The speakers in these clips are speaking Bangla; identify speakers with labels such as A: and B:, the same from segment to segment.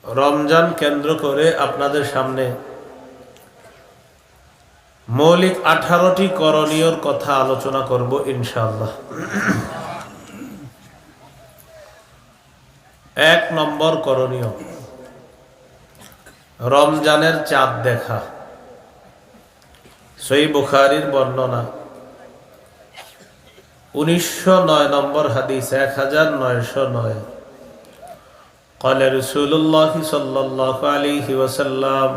A: রমজান কেন্দ্র করে আপনাদের সামনে মৌলিক 18টি করণীয়র কথা আলোচনা করব ইনশাআল্লাহ। 1 নম্বর করণীয়, রমজানের চাঁদ দেখা। সহিহ বুখারীর বর্ণনা, 1909 নম্বর হাদিস, 1909। قال رسول الله صلى الله عليه وسلم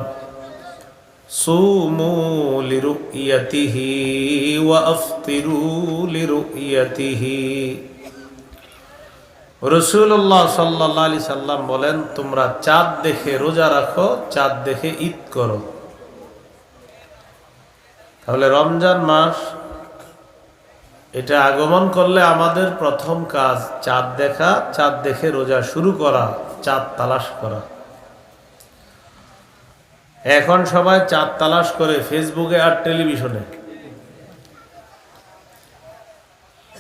A: صوموا لرؤيته وافطروا لرؤيته। রাসূলুল্লাহ সাল্লাল্লাহু আলাইহি সাল্লাম বলেন, তোমরা চাঁদ দেখে রোজা রাখো, চাঁদ দেখে ঈদ করো। তাহলে রমজান মাস এটা আগমন করলে আমাদের প্রথম কাজ চাঁদ দেখা, চাঁদ দেখে রোজা শুরু করা, চাঁদ তালাশ করা। এখন সবাই চাঁদ তালাশ করে ফেসবুকে আর টেলিভিশনে।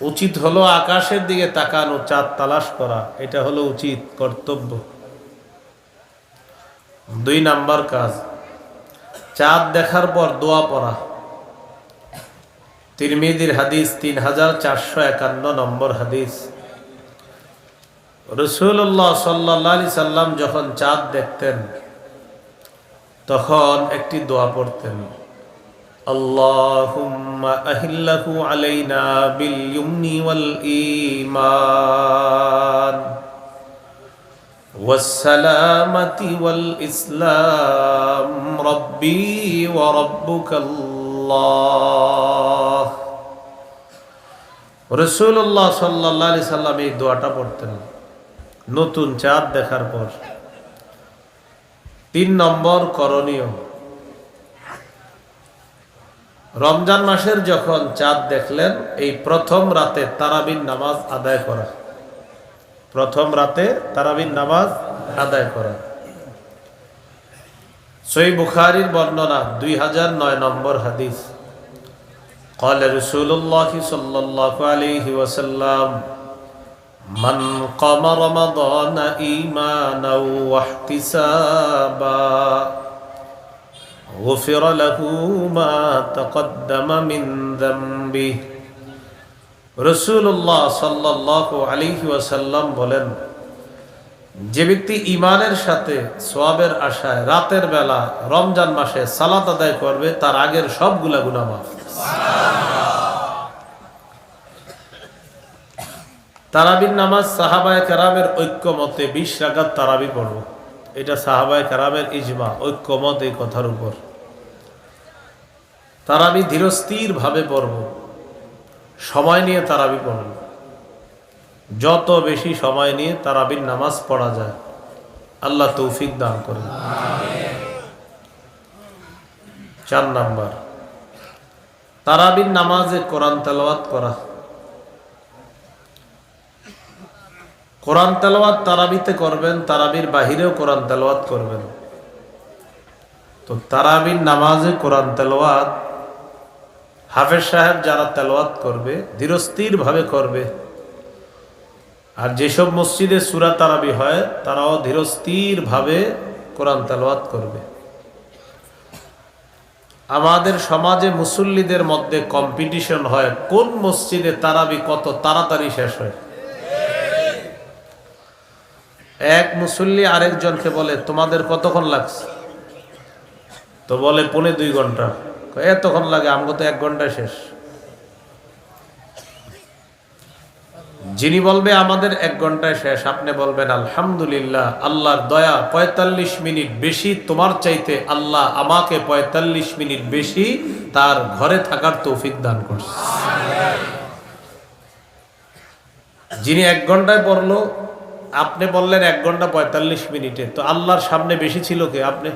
A: উচিত হলো আকাশের দিকে তাকানো, চাঁদ তালাশ করা, এটা হলো উচিত কর্তব্য। 2 নাম্বার কাজ, চাঁদ দেখার পর দোয়া পড়া। তিরমিজির হাদিস, 3451 নম্বর হাদিস। রাসূলুল্লাহ সাল্লাল্লাহু আলাইহি সাল্লাম যখন চাঁদ দেখতেন তখন একটি দোয়া পড়তেন, আল্লাহুম্মা আহিল্লাহু আলাইনা বিল ইয়ুমনি ওয়াল ঈমান ওয়াস সালামাতি ওয়াল ইসলাম রাব্বি ওয়া রাব্বুকাল্লাহ। রাসূলুল্লাহ সাল্লাল্লাহু আলাইহি সাল্লাম এই দোয়াটা পড়তেন নতুন চাঁদ দেখার পর। 3 নম্বর করণীয়, রমজান মাসের যখন চাঁদ দেখলেন এই প্রথম রাতে তারাবির নামাজ আদায় করা। প্রথম রাতে তারাবির নামাজ আদায় করা। সহিহ বুখারীর বর্ণনা, 2009 নম্বর হাদিস। قال رسول الله صلى الله عليه وسلم من قام رمضان إيمانا واحتسابا غفر له ما تقدم من ذنبه। রাসূলুল্লাহ সাল্লাল্লাহু আলাইহি ওয়াসাল্লাম বলেন, যে ব্যক্তি ঈমানের সাথে সওয়াবের আশায় রাতের বেলা রমজান মাসে সালাত আদায় করবে, তার আগের সবগুলা গুনাহ মাফ। তারাবির নামাজ সাহাবায়ে কেরামের ঐক্যমতে 20 রাকাত তারাবি পড়ব। এটা সাহাবায়ে কেরামের ইজমা, ঐক্যমত এই কথার উপর। তারাবি ধীরস্থির ভাবে পড়ব, সময় নিয়ে তারাবি পড়ব। যত বেশি সময় নিয়ে তারাবির নামাজ পড়া যায় আল্লাহ তৌফিক দান করেন। 4 নাম্বার, তারাবির নামাজে কোরআন তেলাওয়াত করা। কোরআন তেলাওয়াত তারাবিতে করবেন, তারাবির বাহিরেও কোরআন তেলাওয়াত করবেন। তো তারাবির নামাজে কোরআন তেলাওয়াত হাফেজ সাহেব যারা তেলাওয়াত করবে ধীরস্থির ভাবে করবে। আর যেসব মসজিদে সূরা তারাবি হয় তারাও ধীরস্থির ভাবে কোরআন তেলাওয়াত করবে। আমাদের সমাজে মুসল্লিদের মধ্যে কম্পিটিশন হয় কোন মসজিদে তারাবি কত তাড়াতাড়ি শেষ হয়। এক মুসল্লি আরেকজনকে বলে, তোমাদের কতক্ষণ লাগছে? তো বলে 1.25 ঘন্টা। এতক্ষণ লাগে, আমগো তো 1 ঘন্টায় শেষ। যিনি বলবে আমাদের 1 ঘন্টায় শেষ, আপনি বলবেন আলহামদুলিল্লাহ, আল্লাহর দয়া, 45 মিনিট বেশি তোমার চাইতে আল্লাহ আমাকে 45 মিনিট বেশি তার ঘরে থাকার তৌফিক দান করছে। যিনি 1 ঘন্টায় পড়লো, আপনি বললেন 1 ঘন্টা 45 মিনিটে, তো আল্লাহর সামনে বেশি ছিল কে? আপনি।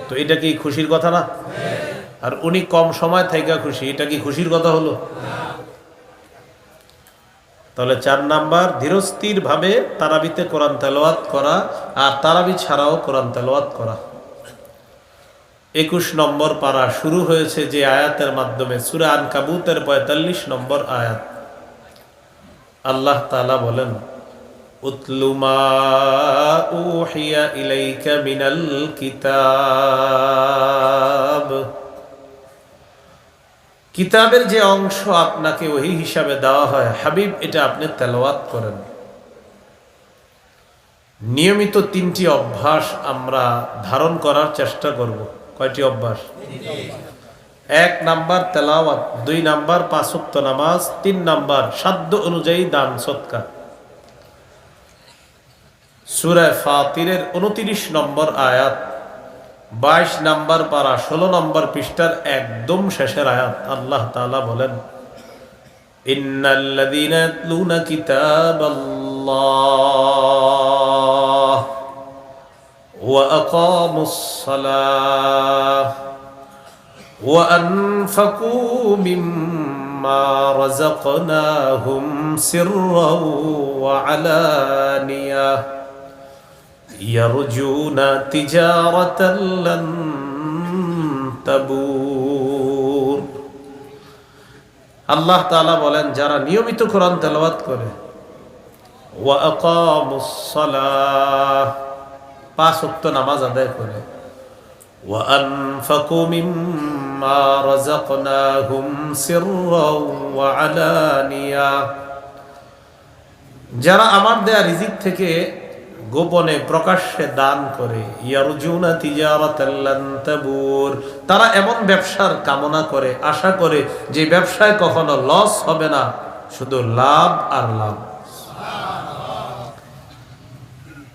A: তো এটা কি খুশির কথা না? আর উনি কম সময় থেকে খুশি, এটা কি খুশির কথা হলো? তাহলে 4 নাম্বার, ধীরস্থির ভাবে তারাবিতে কোরআন তেলাওয়াত করা, আর তারাবি ছাড়াও কোরআন তেলাওয়াত করা। 21 নম্বর পারা শুরু হয়েছে যে আয়াতের মাধ্যমে, সূরা আনকাবুতের 45 নম্বর আয়াত। আল্লাহ তাআলা বলেন, উতলু মা উহিয়া ইলাইকা মিনাল কিতাব, কিতাবের যে অংশ আপনাকে ওহী হিসাবে দেওয়া হয় হাবিব, এটা আপনি তেলাওয়াত করেন। নিয়মিত 3টি অভ্যাস আমরা ধারণ করার চেষ্টা করব। কয়টি অভ্যাস? 1 নাম্বার তেলাওয়াত, 2 নাম্বার 5 ওয়াক্ত নামাজ, 3 নাম্বার সাধ্য অনুযায়ী দান সদকা। সূরা ফাতিরের 29 নম্বর আয়াত, 22 নাম্বার পারা, 16 নম্বর পৃষ্ঠার একদম শেষের আয়াত। আল্লাহ তাআলা বলেন, ইন্নাল্লাযীনা ইয়াতলুনা কিতাবাল্লাহ ওয়া আকামুস সালাহ ওয়া আনফাকু মিম্মা রাযাকনাহুম সিররাও ওয়া আলানিয়াহ ইয়ারজুনা তিজারাতান লান তাবুর। আল্লাহ তাআলা বলেন, যারা নিয়মিত কোরআন তেলাওয়াত করে, ওয়া আকামুস সালাহ, 5 ওয়াক্ত নামাজ আদায় করে, ওয়া আনফাকু মিম্মা রাযাকনাহুম সিররাও ওয়া আলানিয়া, যারা আমার দেয়া রিজিক থেকে গোপনে প্রকাশ্যে দান করে, ইয়ারজুনা তিজারাতান লান তাবুর, তারা এমন ব্যবসার কামনা করে, আশা করে যে ব্যবসায় কখনো লস হবে না, শুধু লাভ আর লাভ।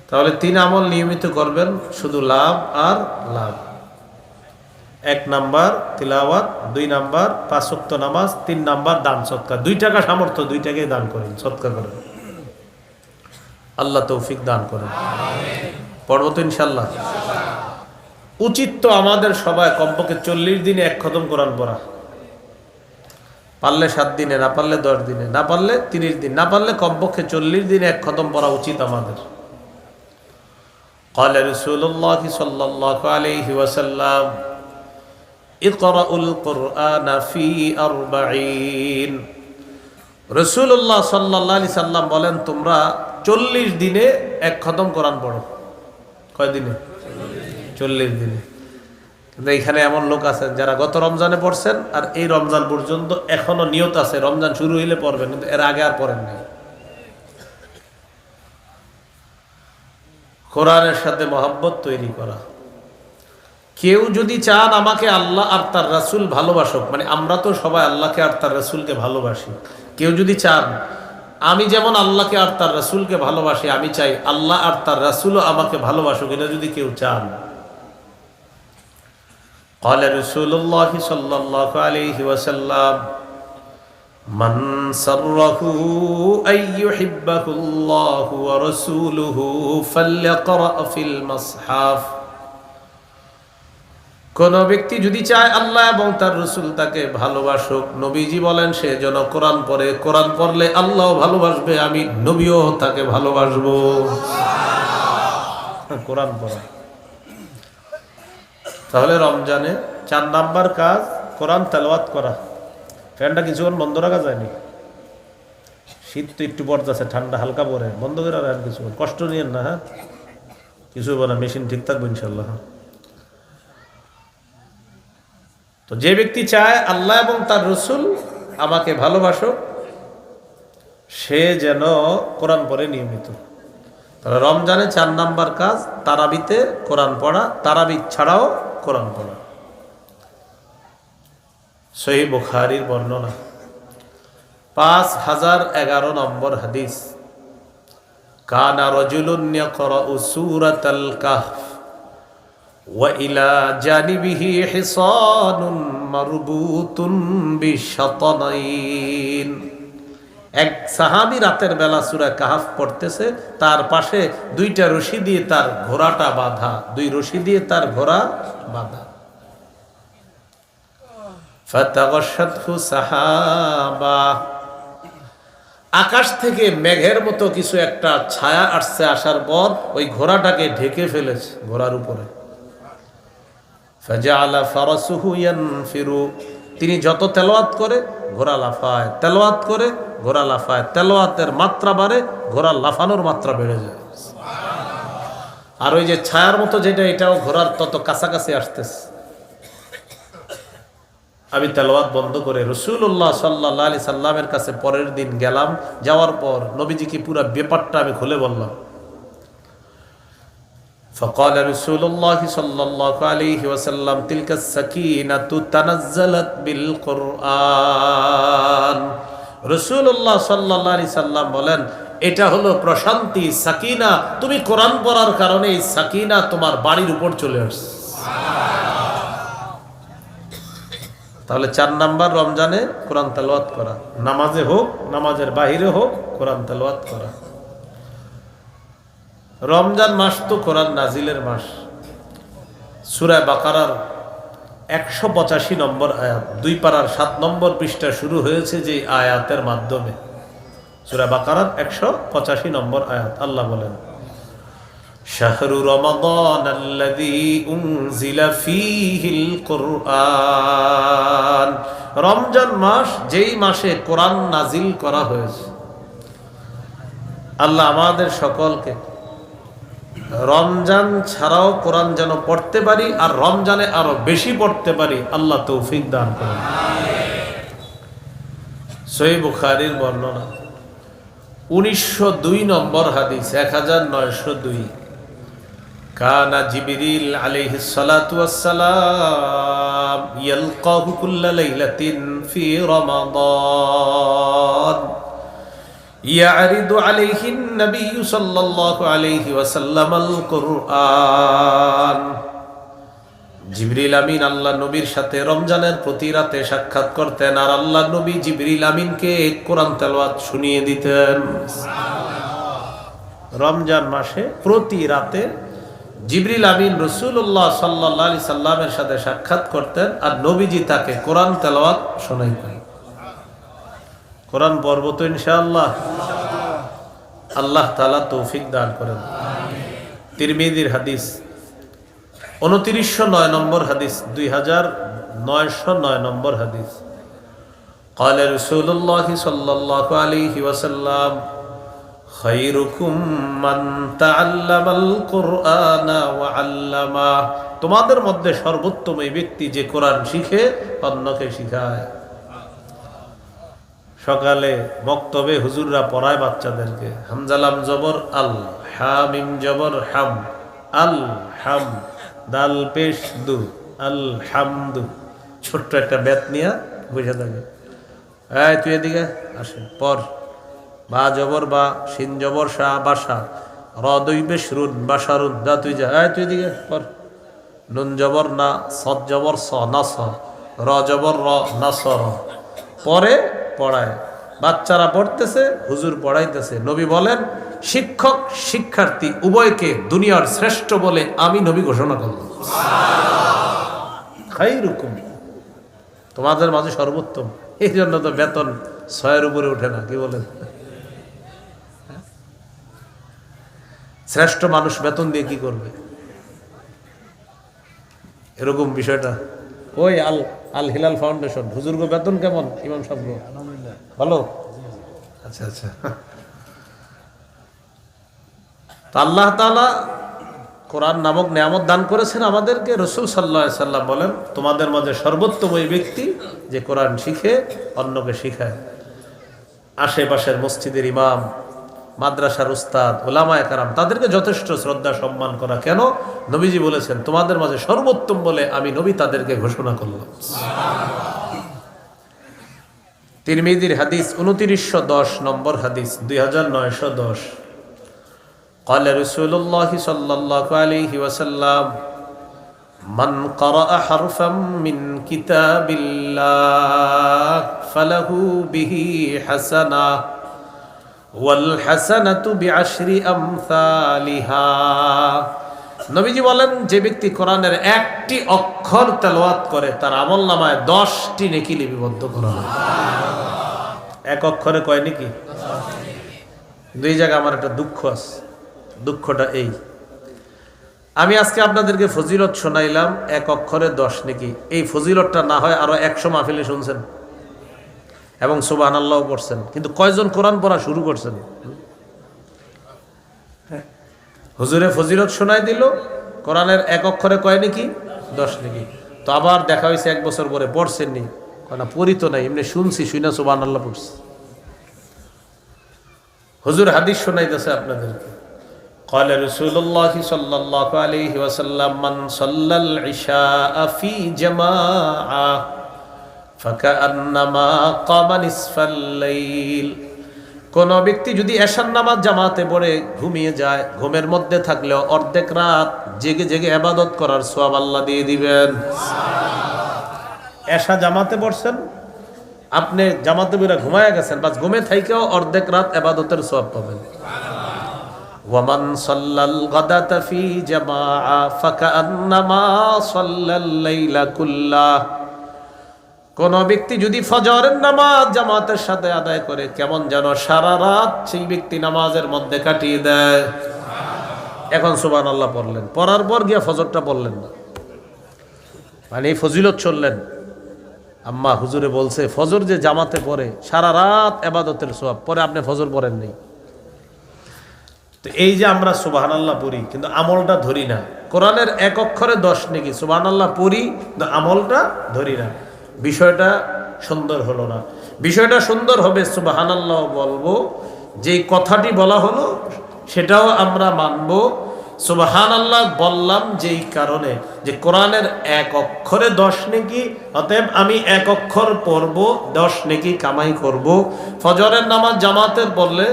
A: তাহলে 3 আমল নিয়মিত করবেন, শুধু লাভ আর লাভ। 1 নাম্বার তিলাওয়াত, 2 নাম্বার 5 ওয়াক্ত নামাজ, 3 নাম্বার দান সদকা। 2 টাকা সামর্থ্য, 2 টাকাই দান করেন, সদকা করেন। আল্লাহ তৌফিক দান করেন। পড়ব তো ইনশাল্লাহ। উচিত তো আমাদের সবাই কমপক্ষে 40 দিনে 1 খতম কোরআন পড়া, পারলে 7 দিনে, না পারলে 10 দিনে, না পারলে 30 দিন, না পারলে কমপক্ষে 40 দিনে 1 খতম পড়া উচিত আমাদের। قال رسول الله صلى الله عليه وسلم اقرأوا القرآن في 40। রাসূলুল্লাহ সাল্লাল্লাহু আলাইহি সাল্লাম বলেন, তোমরা 40 দিনে 1 খতম কোরআন পড়ো। কয় দিনে? 40 দিনে। কিন্তু এখানে এমন লোক আছেন যারা গত রমজানে পড়ছেন আর এই রমজান পর্যন্ত এখনো নিয়ত আছে রমজান শুরু হইলে পড়বেন, কিন্তু এর আগে আর পড়েন নাই। কোরআনের সাথে মহব্বত তৈরি করা। কেউ যদি চান আমাকে আল্লাহ আর তার রাসূল ভালোবাসুক, মানে আমরা তো সবাই আল্লাহকে আর তার রাসূলকে ভালোবাসি, কেউ যদি চান আমি যেমন আল্লাহকে আর তার রাসূলকে ভালোবাসি, আমি চাই আল্লাহ আর তার রাসূলও আমাকে ভালোবাসুক, এটা যদি কেউ চান, قال رسول الله صلى الله عليه وسلم من سره أن يحبه الله ورسوله فليقرأ في المصحف। কোন ব্যক্তি যদি চায় আল্লাহ এবং তার রাসূল তাকে ভালোবাসুক, নবীজি বলেন সে যেন কোরআন পড়ে। কোরআন পড়লে আল্লাহ ভালোবাসবে, আমি নবীও তাকে ভালোবাসবো। কোরআন পড়া। তাহলে রমজানে 4 নাম্বার কাজ কোরআন তেলাওয়াত করা। ফ্যানটা কিছুক্ষণ বন্ধ রাখা যায়নি, শীত তো একটু পড়তেছে, ঠান্ডা হালকা পড়ে, বন্ধ করে রাখেন কিছুক্ষণ, কষ্ট নিয়েন না। হ্যাঁ, কিছু বলে মেশিন ঠিক থাকবে ইনশাল্লাহ। তো যে ব্যক্তি চায় আল্লাহ এবং তার রাসূল আমাকে ভালোবাসুক, সে যেন কোরআন পড়ে নিয়মিত। তাহলে রমজানে 4 নাম্বার কাজ তারাবিতে কোরআন পড়া, তারাবি ছাড়াও কোরআন পড়া। সহিহ বুখারীর বর্ণনা, 5011 নম্বর হাদিস, কানা রাজুলুন ইয়াকরাউ সূরাতাল কাহফ ওয়া ইলা জানিবিহি হিসানুন মারবুতুন বিশাতানাইন। এক সাহাবী রাতের বেলা সূরা কাহফ পড়তেছে, তার পাশে 2টা রশি দিয়ে তার ঘোড়াটা বাঁধা, 2 রশি দিয়ে তার ঘোড়া বাঁধা। ফাতাগাশাতহু সাহাবা, আকাশ থেকে মেঘের মতো কিছু একটা ছায়া আসছে, আসার পর ওই ঘোড়াটাকে ঢেকে ফেলেছে ঘোড়ার উপরে। ফাজাআলা ফারাসুহু ইয়ানফিরু, তিনি যত তেলাওয়াত করে ঘোড়া লাফায়, তেলাওয়াত করে ঘোড়া লাফায়, তেলাওয়াতের মাত্রা বাড়ে, ঘোড়া লাফানোর মাত্রা বেড়ে যায়। আর ওই যে ছায়ার মতো যেটা, এটাও ঘোড়ার তত কাছাকাছি আসতেছে। আমি তেলাওয়াত বন্ধ করে রাসূলুল্লাহ সাল্লাল্লাহু আলাইহি সাল্লামের কাছে পরের দিন গেলাম। যাওয়ার পর নবীজিকে পুরো ব্যাপারটা আমি খুলে বললাম। فقال رسول الله صلى الله عليه وسلم تلك السكينة تنزلت بالقرآن। রাসূলুল্লাহ সাল্লাল্লাহু আলাইহি সাল্লাম বলেন, এটা হলো প্রশান্তি, সাকিনা। তুমি কোরআন পড়ার কারণে এই সাকিনা তোমার বাড়ির উপর চলে আসছে। তাহলে 4 নাম্বার রমজানে কোরআন তেলাওয়াত করা, নামাজে হোক নামাজের বাহিরে হোক কোরআন তেলাওয়াত করা। রমজান মাস তো কোরআন নাজিলের মাস। সূরা বাকারার 185 নম্বর আয়াত, 2 পারার 7 নম্বর পৃষ্ঠা শুরু হয়েছে যে আয়াতের মাধ্যমে। সূরা বাকারার 185 নম্বর আয়াত, আল্লাহ বলেন, শাহরু রমাদান আল্লাযী উনজিলা ফীহিল কুরআন। রমজান মাস যেই মাসে কোরআন নাজিল করা হয়েছে। আল্লাহ আমাদের সকলকে রমজান ছাড়াও কোরআন যেন পড়তে পারি, আর রমজানে আরো বেশি পড়তে পারি, আল্লাহ তৌফিক দান করুন। সহিহ বুখারীর বর্ণনা 1902 নম্বর হাদিস, 1902। কানা জিবরিল আলাইহিস সালাতু ওয়াস সালাম ইয়ালকাহু কুল্লা লাইলাতিন ফি রমাদান ইয়ারিদু আলাইহিন নবী সাল্লাল্লাহু আলাইহি ওয়াসাল্লামাল কুরআন। জিবরিল আমিন আল্লাহ নবীর সাথে রমজানের প্রতি রাতে সাক্ষাৎ করতেন, আর আল্লাহ নবী জিবরিল আমিনকে কোরআন তেলাওয়াত শুনিয়ে দিতেন। রমজান মাসে প্রতি রাতে জিবরিল আমিন রাসূলুল্লাহ সাল্লাল্লাহু আলাইহি সাল্লামের সাথে সাক্ষাৎ করতেন, আর নবীজি তাকে কোরআন তেলাওয়াত শোনাইতেন। কোরআন পড়ব তো ইনশাআল্লাহ। আল্লাহ তাআলা তৌফিক দান করেন। তিরমিজির হাদিস 2909 নম্বর হাদিস, 2909 নম্বর হাদিস। قال رسول الله صلى الله عليه وسلم خيركم من تعلم القرآن وعلمه। তোমাদের মধ্যে সর্বোত্তম এই ব্যক্তি যে কোরআন শিখে অন্যকে শিখায়। সকালে মক্তবে হুজুররা পড়ায় বাচ্চাদেরকে, হামজালাম জবর আল, হামিম জবর হাম, আল হাম, দাল পেশ দু, আল হামদু। ছোট্ট একটা বেত নিয়ে বুঝে থাকে, এই তুই এদিকে আসে পর। বা জবর বা, শিন জবর শাহ বাসা, র দুই বেশ রুন বাসারুন, যা তুই যা, এই তুই এদিকে পর। নুন জবর না, সদ জবর স না স, র জবর র না স র। পরে পড়ায়, বাচ্চারা পড়তেছে, হুজুর পড়াইতেছে। নবী বলেন, শিক্ষক শিক্ষার্থী উভয়কে দুনিয়ার শ্রেষ্ঠ বলে আমি নবী ঘোষণা করলাম। খাইরুকুম, তোমাদের মাঝে সর্বোত্তম। এই জন্য তো বেতন 6-এর উপরে ওঠে না, কি বলেন? শ্রেষ্ঠ মানুষ বেতন দিয়ে কি করবে? এরকম বিষয়টা। ওই আল আল হিলাল ফাউন্ডেশন, হুজুর গো বেতন কেমন? ইমাম সাহেব ভালো? আচ্ছা আচ্ছা। আল্লাহ তাআলা কোরআন নামক নিয়ামত দান করেছেন আমাদেরকে। রাসূল সাল্লাল্লাহু আলাইহি সাল্লাম বলেন, তোমাদের মাঝে সর্বোত্তম ওই ব্যক্তি যে কোরআন শিখে অন্যকে শিখায়। আশেপাশের মসজিদের ইমাম, মাদ্রাসার উস্তাদ, উলামায়ে কেরাম, তাদেরকে যথেষ্ট শ্রদ্ধা সম্মান করা। কেন? নবীজি বলেছেন, তোমাদের মাঝে সর্বোত্তম বলে আমি নবী তাদেরকে ঘোষণা করলাম। তিরমিজির হাদিস 2910 নম্বর হাদিস, 2910। قال رسول الله صلى الله عليه وسلم من قرأ حرفا من كتاب الله فله به حسنة والحسنة بعشر أمثالها। নবীজি বলেন, যে ব্যক্তি কোরআনের একটি অক্ষর তেলাওয়াত করে তার আমলনামায় 10টি নেকি লিপিবদ্ধ করা হয়। এক অক্ষরে কয় নেকি? 2 জায়গায় আমার একটা দুঃখ আছে। দুঃখটা এই, আমি আজকে আপনাদেরকে ফজিলত শোনাইলাম, এক অক্ষরে 10 নেকি। এই ফজিলতটা না হয় আরো 100 মাহফিলে শুনছেন। এবং সুবহানাল্লাহ পড়ছেন, কিন্তু কয়জন কোরআন পড়া শুরু করছেন? হুজুরে ফজিলত শোনাই দিল, কোরআনের এক অক্ষরে কয় নাকি 10 নাকি। তো আবার দেখা হয়েছে 1 বছর পরে, পড়ছেননি? না, পড়ি তো নাই, এমনি শুনছি, শুনে সুবহানাল্লাহ পড়ছি। হুজুর হাদিস শোনাইতেছে আপনাদেরকে। قال رسول الله صلى الله عليه وسلم من صلى العشاء في جماعة فكأنما قام نصف الليل। কোন ব্যক্তি যদি এশার নামাজ জামাতে পড়ে ঘুমিয়ে যায়, ঘুমের মধ্যে থাকলেও অর্ধেক রাত জেগে জেগে ইবাদত করার সওয়াব আল্লাহ দিয়ে দিবেন। এশা জামাতে পড়ছেন, আপনি জামাতে পড়ে ঘুমায়া গেছেন, বাস ঘুমে থাইকেও অর্ধেক রাত ইবাদতের সওয়াব পাবেন। ওয়ামান সাল্লাল গাদাতা ফি জামাআ ফাকান্নামা সাল্লাল লাইলা কুল্লাহ। কোন ব্যক্তি যদি ফজরের নামাজ জামাতের সাথে আদায় করে, কেমন যেন সারা রাত সেই ব্যক্তি নামাজের মধ্যে কাটিয়ে দেয়। এখন সুবহানাল্লাহ পড়লেন, পড়ার পর গিয়া ফজরটা পড়লেন না, মানে এই ফজিলত চললেন। আম্মা হুজুরে বলছে ফজর যে জামাতে পড়ে সারা রাত ইবাদতের সওয়াব, পরে আপনি ফজর পড়েন নাই। তো এই যে আমরা সুবহানাল্লাহ পড়ি কিন্তু আমলটা ধরি না, কোরআনের এক অক্ষরে 10 নাকি, সুবহানাল্লাহ পড়ি কিন্তু আমলটা ধরি না, বিষয়টা সুন্দর হলো না। বিষয়টা সুন্দর হবে, সুবহানাল্লাহ বলবো, যেই কথাটি বলা হলো সেটাও আমরা মানব। সুবহানাল্লাহ বললাম যেই কারণে যে কোরআনের এক অক্ষরে 10 নেকি, অতএব আমি এক অক্ষর পড়ব, 10 নেকি কামাই করব। ফজরের নামাজ জামাতের পড়লে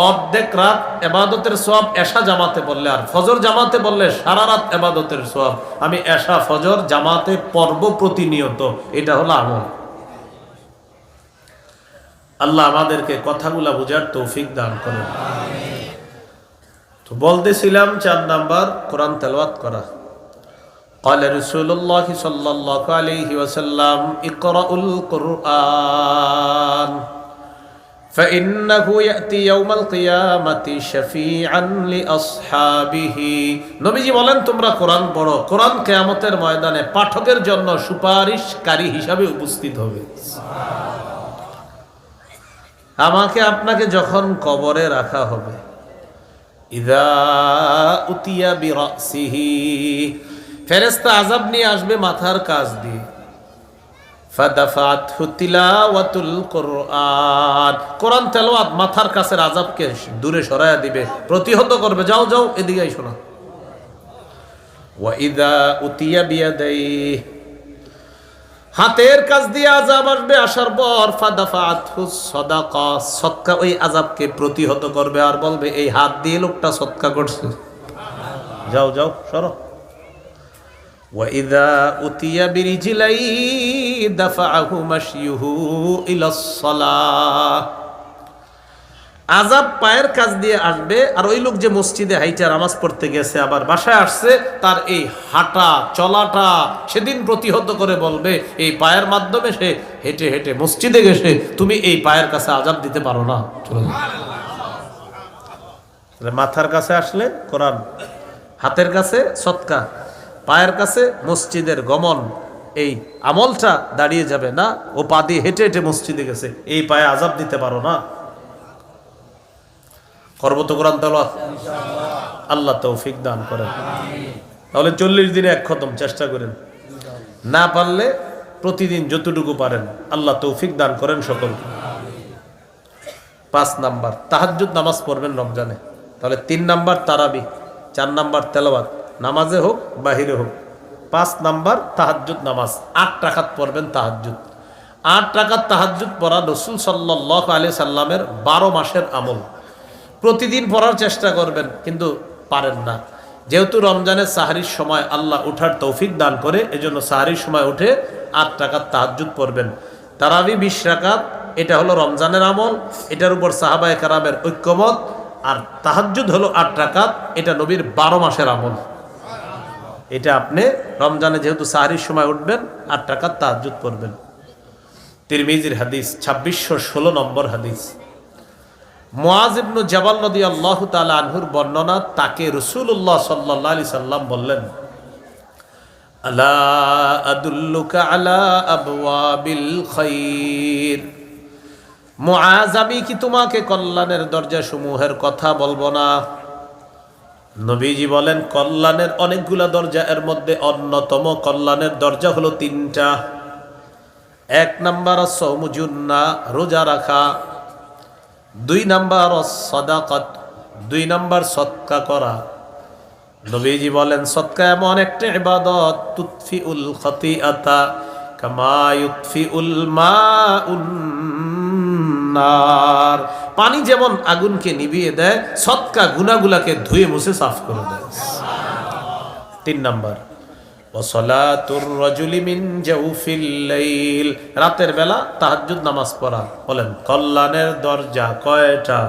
A: অর্ধেক রাত ইবাদতের সওয়াব, এশা জামাতে পড়লে আর ফজর জামাতে পড়লে সারা রাত ইবাদতের সওয়াব। আমি এশা ফজর জামাতে পড়ব প্রতিনিয়ত, এটা হলো আমল। আল্লাহ আমাদেরকে কথাগুলা বুঝার তৌফিক দান করেন। তো বলতেছিলাম 4 নাম্বার কোরআন তেলাওয়াত করা। قال رسول الله صلى الله عليه وسلم اقرأوا القرآن فإنه يأتي يوم القيامة شفيعا لأصحابه। নবীজি বলেন তোমরা কোরআন পড়ো, কোরআন কিয়ামতের ময়দানে পাঠকের জন্য সুপারিশকারী হিসাবে উপস্থিত হবে। আমাকে আপনাকে যখন কবরে রাখা হবে, ইযা উতিয়া বিরাসিহি, ফেরেশতা আযাব নিয়ে আসবে মাথার কাছ দিয়ে। ফাদাফাতহু তিলাওয়াতুল কুরআন, কোরআন তেলাওয়াত মাথার কাছের আযাবকে দূরে সরায়া দিবে, প্রতিহত করবে। যাও যাও এদিকে আইসো না। ওয়া ইযা উতিয়া বিয়াদাইহি, হাতের কাছ দিয়ে আযাব আসবে, আসার পর ফাদাফাতহু সাদাকা, সদকা ওই আযাবকে প্রতিহত করবে আর বলবে এই হাত দিয়ে লোকটা সদকা করছে, যাও যাও সরো। وَإِذَا أُتِيَ بِرِجْلَيْهِ دَفَعَهُ مَشْيُهُ إِلَى الصَّلَاةِ, আযাব পায়ের কাছ দিয়ে আসবে। আর ওই লোক যে মসজিদে হাইটা নামাজ পড়তে গেছে আবার বাসায় আসছে, তার এই হাঁটা চলাটা সেদিন প্রতিহত করে বলবে এই পায়ের মাধ্যমে সে হেঁটে হেঁটে মসজিদে গেছে, তুমি এই পায়ের কাছে আযাব দিতে পারো না, চলে যাও। মাথার কাছে আসলে কোরআন, হাতের কাছে সদকা, পায়ের কাছে মসজিদের গমন, এই আমলটা দাঁড়িয়ে যাবে না। ও পা দিয়ে হেঁটে হেঁটে মসজিদে গেছে, এই পায়ে আযাব দিতে পারো না। করব তো কোরআন তেলাওয়াত, আল্লাহ তৌফিক দান করেন। তাহলে 40 দিনে 1 খতম চেষ্টা করেন, না পারলে প্রতিদিন যতটুকু পারেন, আল্লাহ তৌফিক দান করেন সকলকে। 5 নাম্বার তাহাজ্জুদ নামাজ পড়বেন রমজানে। তাহলে 3 নাম্বার তারাবি, 4 নাম্বার তেলাওয়াত, নামাজে হোক বাহিরে হোক। 5 নাম্বার তাহাজ্জুদ নামাজ, 8 রাকাত পড়বেন তাহাজ্জুদ। 8 রাকাত তাহাজ্জুদ পড়া রাসূল সাল্লাল্লাহু আলাইহি সাল্লামের 12 মাসের আমল। প্রতিদিন পড়ার চেষ্টা করবেন, কিন্তু পারেন না। যেহেতু রমজানের সাহরির সময় আল্লাহ উঠার তৌফিক দান করে, এজন্য সাহরির সময় উঠে 8 রাকাত তাহাজ্জুদ পড়বেন। তারাবি 20 রাকাত, এটা হলো রমজানের আমল, এটার উপর সাহাবায়ে কেরামের ঐক্যমত। আর তাহাজ্জুদ হলো 8 রাকাত, এটা নবীর 12 মাসের আমল। এটা আপনি রমজানে যেহেতু সাহরির সময় উঠবেন, 8 রাকাত তাহাজ্জুদ পড়বেন। তিরমিজির হাদিস 2616 নম্বর হাদিস। মুআজ ইবনে জাবাল রাদিয়াল্লাহু তাআলা আনহুর বর্ণনা, তাকে রাসূলুল্লাহ সাল্লাল্লাহু আলাইহি সাল্লাম বললেন, আলা আদুল্লুকা আলা আবওয়াবিল খায়র, মুআজ, আমি কি তোমাকে কল্যাণের দরজা সমূহের কথা বলবো না? নবীজি বলেন, কল্যাণের অনেকগুলা দরজা, এর মধ্যে অন্যতম কল্যাণের দরজা হলো তিনটা। এক নাম্বার সাওমু জুন্নাহ, রোজা রাখা। দুই নাম্বার সাদাকাত, দুই নাম্বার সদকা করা। নবীজি বলেন, সদকা এমন একটা ইবাদত, তুতফিউল খাতিআতা কামা ইউতফিউল মাউন নার। পানি যেমন আগুনকে নিভিয়ে দেয়, সদকা গুনাহগুলোকে ধুয়ে মুছে সাফ করে দেয়। তিন নাম্বার ওয়াসালাতুর রাজুলি মিন জাওফিল লাইল, রাতের বেলা তাহাজ্জুদ নামাজ পড়া। বলেন, কল্যাণের দরজা কয়টা?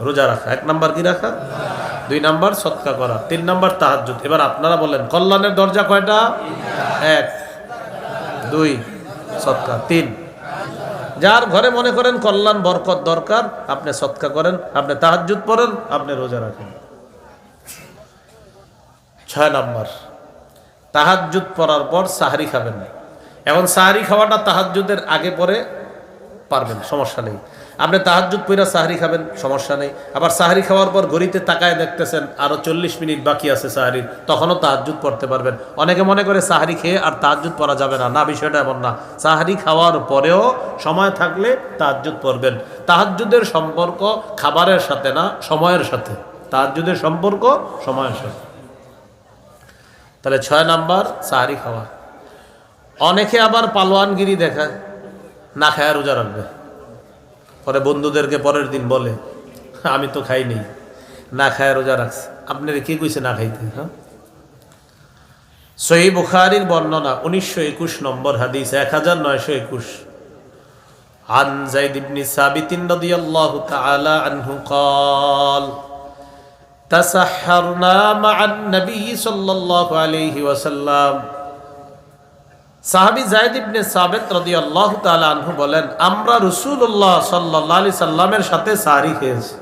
A: রোজা রাখা। এক নাম্বার কি রাখা? দুই নাম্বার সদকা করা, তিন নাম্বার তাহাজ্জুদ। এবার আপনারা বলেন, কল্যাণের দরজা কয়টা? এক, দুই, সদকা, তিন। যার ঘরে মনে করেন কল্যাণ বরকত দরকার, আপনি সদকা করেন, আপনি তাহাজ্জুদ পড়েন, আপনি রোজা রাখেন। 6 নাম্বার, তাহাজ্জুদ পড়ার পর সাহরি খাবেন। এখন সাহরি খাওয়াটা তাহাজ্জুদের আগে পরে পারবেন, সমস্যা নেই। আপনি তাহাজ্জুদ পড়া সাহরি খাবেন, সমস্যা নেই। আবার সাহরি খাওয়ার পর ঘড়িতে তাকায় দেখতেছেন আরো 40 মিনিট বাকি আছে সাহরির, তখনও তাহাজ্জুদ পড়তে পারবেন। অনেকে মনে করে সাহরি খেয়ে আর তাহাজ্জুদ পড়া যাবে না, না, বিষয়টা এমন না। সাহরি খাওয়ার পরেও সময় থাকলে তাহাজ্জুদ পড়বেন। তাহাজ্জুদের সম্পর্ক খাবারের সাথে না, সময়ের সাথে। তাহাজ্জুদের সম্পর্ক সময়ের সাথে। তাহলে 6 নাম্বার সাহরি খাওয়া। অনেকে আবার পালোয়ানগিরি দেখায়, না খায় রোজা রাখবে, পরে বন্ধুদেরকে পরের দিন বলে আমি তো খাইনি, না খায় রোজা রাখছে। আপনার কি কইছে না খাইতে? হ্যাঁ, সহিহ বুখারীর বর্ণনা 1921 নম্বর হাদিস, 1921। আন যায়েদ ইবনে সাবিত রাদিয়াল্লাহু তাআলা আনহু قال تسحرنا مع النبي صلى الله عليه وسلم। সাহাবী যায়েদ ইবনে সাবিত রাদিয়াল্লাহু তাআলা আনহু বলেন, আমরা রাসূলুল্লাহ সাল্লাল্লাহু আলাইহি সাল্লামের সাথে সাহরি খেয়েছি।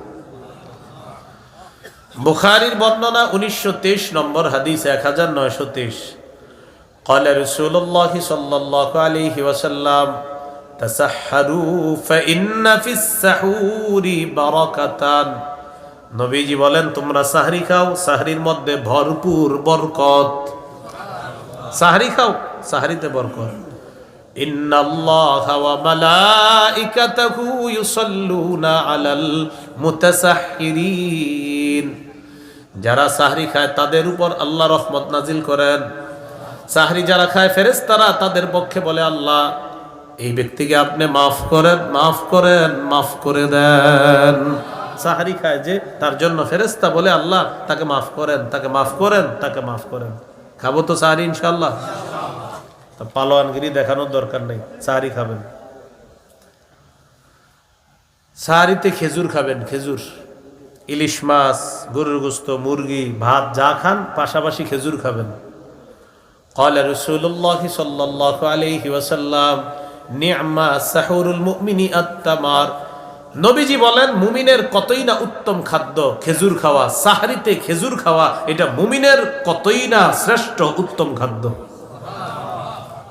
A: বুখারীর বর্ণনা 1923 নম্বর হাদিস, 1923। قال رسول الله صلى الله عليه وسلم تسحروا فإن في السحور بركة। নবীজি বলেন, তোমরা সাহরি খাও, সাহরির মধ্যে ভরপুর বরকত। সাহরি খাও, সাহরিতে বরকত। ইন্নাল্লাহা ওয়া মালাইকাতাহু ইউসাল্লুনা আলাল মুতাসাহহিরিন। যারা সাহরি খায় তাদের উপর আল্লাহ রহমত নাজিল করেন। সাহরি যারা খায় ফেরেশতারা তাদের পক্ষে বলে, আল্লাহ এই ব্যক্তিকে আপনি মাফ করেন, মাফ করেন, মাফ করে দেন। সাহরি খায় যে, তার জন্য ফেরেশতা বলে, আল্লাহ তাকে মাফ করেন, তাকে মাফ করেন, তাকে মাফ করেন। খাবো তো সাহরি ইনশাআল্লাহ। পালোয়ানগিরি দেখানোর দরকার নেই, সাহরি খাবেন। সাহরিতে খেজুর খাবেন, খেজুর, ইলিশ মাছ, গরুর গোশত, মুরগি, ভাত যা খান, পাশাপাশি খেজুর খাবেন। قال رسول الله صلى الله عليه وسلم نعم سحور المؤمن التمر। নবীজি বলেন, মুমিনের কতই না উত্তম খাদ্য খেজুর খাওয়া। সাহরিতে খেজুর খাওয়া এটা মুমিনের কতই না শ্রেষ্ঠ উত্তম খাদ্য।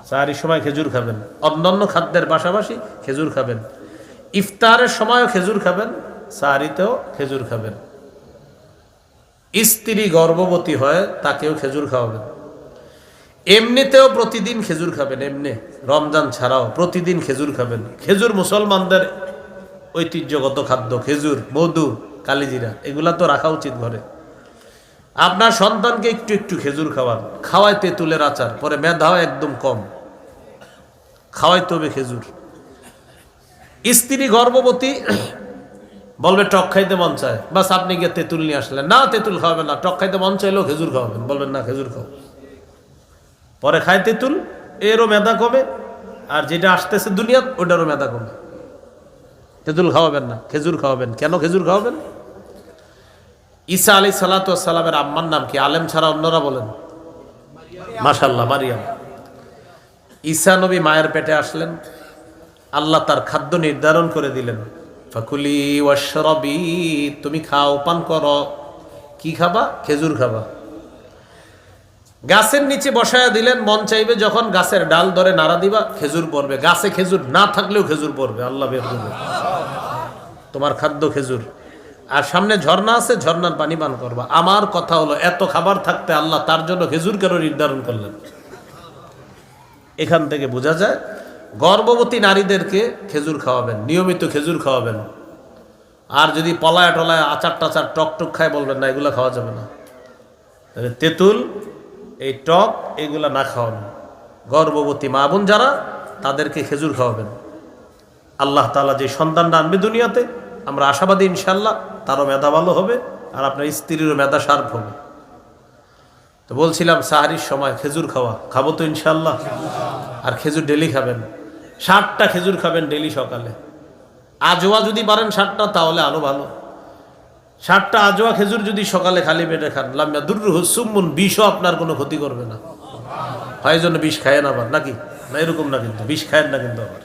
A: সাহরির সময় খেজুর খাবেন, অন্যান্য খাদ্যের পাশাপাশি খেজুর খাবেন। ইফতারের সময়ও খেজুর খাবেন, সাহরিতেও খেজুর খাবেন। স্ত্রী গর্ভবতী হয় তাকেও খেজুর খাওয়াবেন। এমনিতেও প্রতিদিন খেজুর খাবেন, এমনি রমজান ছাড়াও প্রতিদিন খেজুর খাবেন। খেজুর মুসলমানদের ঐতিহ্যগত খাদ্য, খেজুর, মধু, কালিজিরা, এগুলা তো রাখা উচিত ঘরে। আপনার সন্তানকে একটু একটু খেজুর খাওয়ান, খাওয়ায় তেঁতুলের আচার, পরে মেধাও একদম কম, খাওয়াইতে হবে খেজুর। স্ত্রী গর্ভবতী, বলবে টক খাইতে মন চায়, বাস আপনি গিয়ে তেঁতুল নিয়ে আসলেন, না তেঁতুল খাওয়াবেন না, টক খাইতে মন চাইলেও খেজুর খাওয়াবেন, বলবেন না খেজুর খাও, পরে খায় তেঁতুল, এরও মেধা কমে, আর যেটা আসতেছে দুনিয়া ওটারও মেধা কমে। তেঁতুল খাওয়াবেন না, খেজুর খাওয়াবেন। কেন খেজুর খাওয়াবেন? ঈসা আলাইহিস সালাতু ওয়াস সালামের আম্মার নাম কি? আলেম ছাড়া অন্যরা বলেন। মাশাআল্লাহ, মারিয়াম। ঈসা নবী মায়ের পেটে আসলেন, আল্লাহ তার খাদ্য নির্ধারণ করে দিলেন, ফাকুলি ওয়াশরাবি, তুমি খাও, পান করো। কি খাবা? খেজুর খাবা। গাছের নিচে বসায়া দিলেন, মন চাইবে যখন গাছের ডাল ধরে নাড়া দিবা খেজুর পড়বে, গাছে খেজুর না থাকলেও খেজুর পড়বে, আল্লাহ বের করবে। তোমার খাদ্য খেজুর। আর সামনে ঝর্ণা আছে, ঝর্ণার পানি পান করবা। আমার কথা হলো, এত খাবার থাকতে আল্লাহ তার জন্য খেজুর কেন নির্ধারণ করলেন? এখান থেকে বোঝা যায় গর্ভবতী নারীদেরকে খেজুর খাওয়াবেন, নিয়মিত খেজুর খাওয়াবেন। আর যদি পলায় টলায় আচার টাচার টক টক খায়, বলবেন না এগুলো খাওয়া যাবে না। তেঁতুল, এই টক, এগুলা না খাওয়ানো। গর্ভবতী মা বোন যারা, তাদেরকে খেজুর খাওয়াবেন। আল্লাহ তাআলা যে সন্তানটা আনবে দুনিয়াতে, আমরা আশাবাদী ইনশাল্লাহ তারও মেধা ভালো হবে, আর আপনার স্ত্রীরও মেধা শার্প হবে। তো বলছিলাম সাহারির সময় খেজুর খাবো তো ইনশাল্লাহ। আর খেজুর ডেলি খাবেন, 60টা খেজুর খাবেন ডেলি সকালে। আজোয়া যদি পারেন 60টা, তাহলে আরো ভালো। 60টা আজোয়া খেজুর যদি সকালে খালি পেটে খান, লামিয়া দুররুহু সুম্মুন, বিষও আপনার কোনো ক্ষতি করবে না। হয় জন্য বিষ খায়েন আবার নাকি? না, এরকম না, কিন্তু বিষ খায়েন না, কিন্তু আবার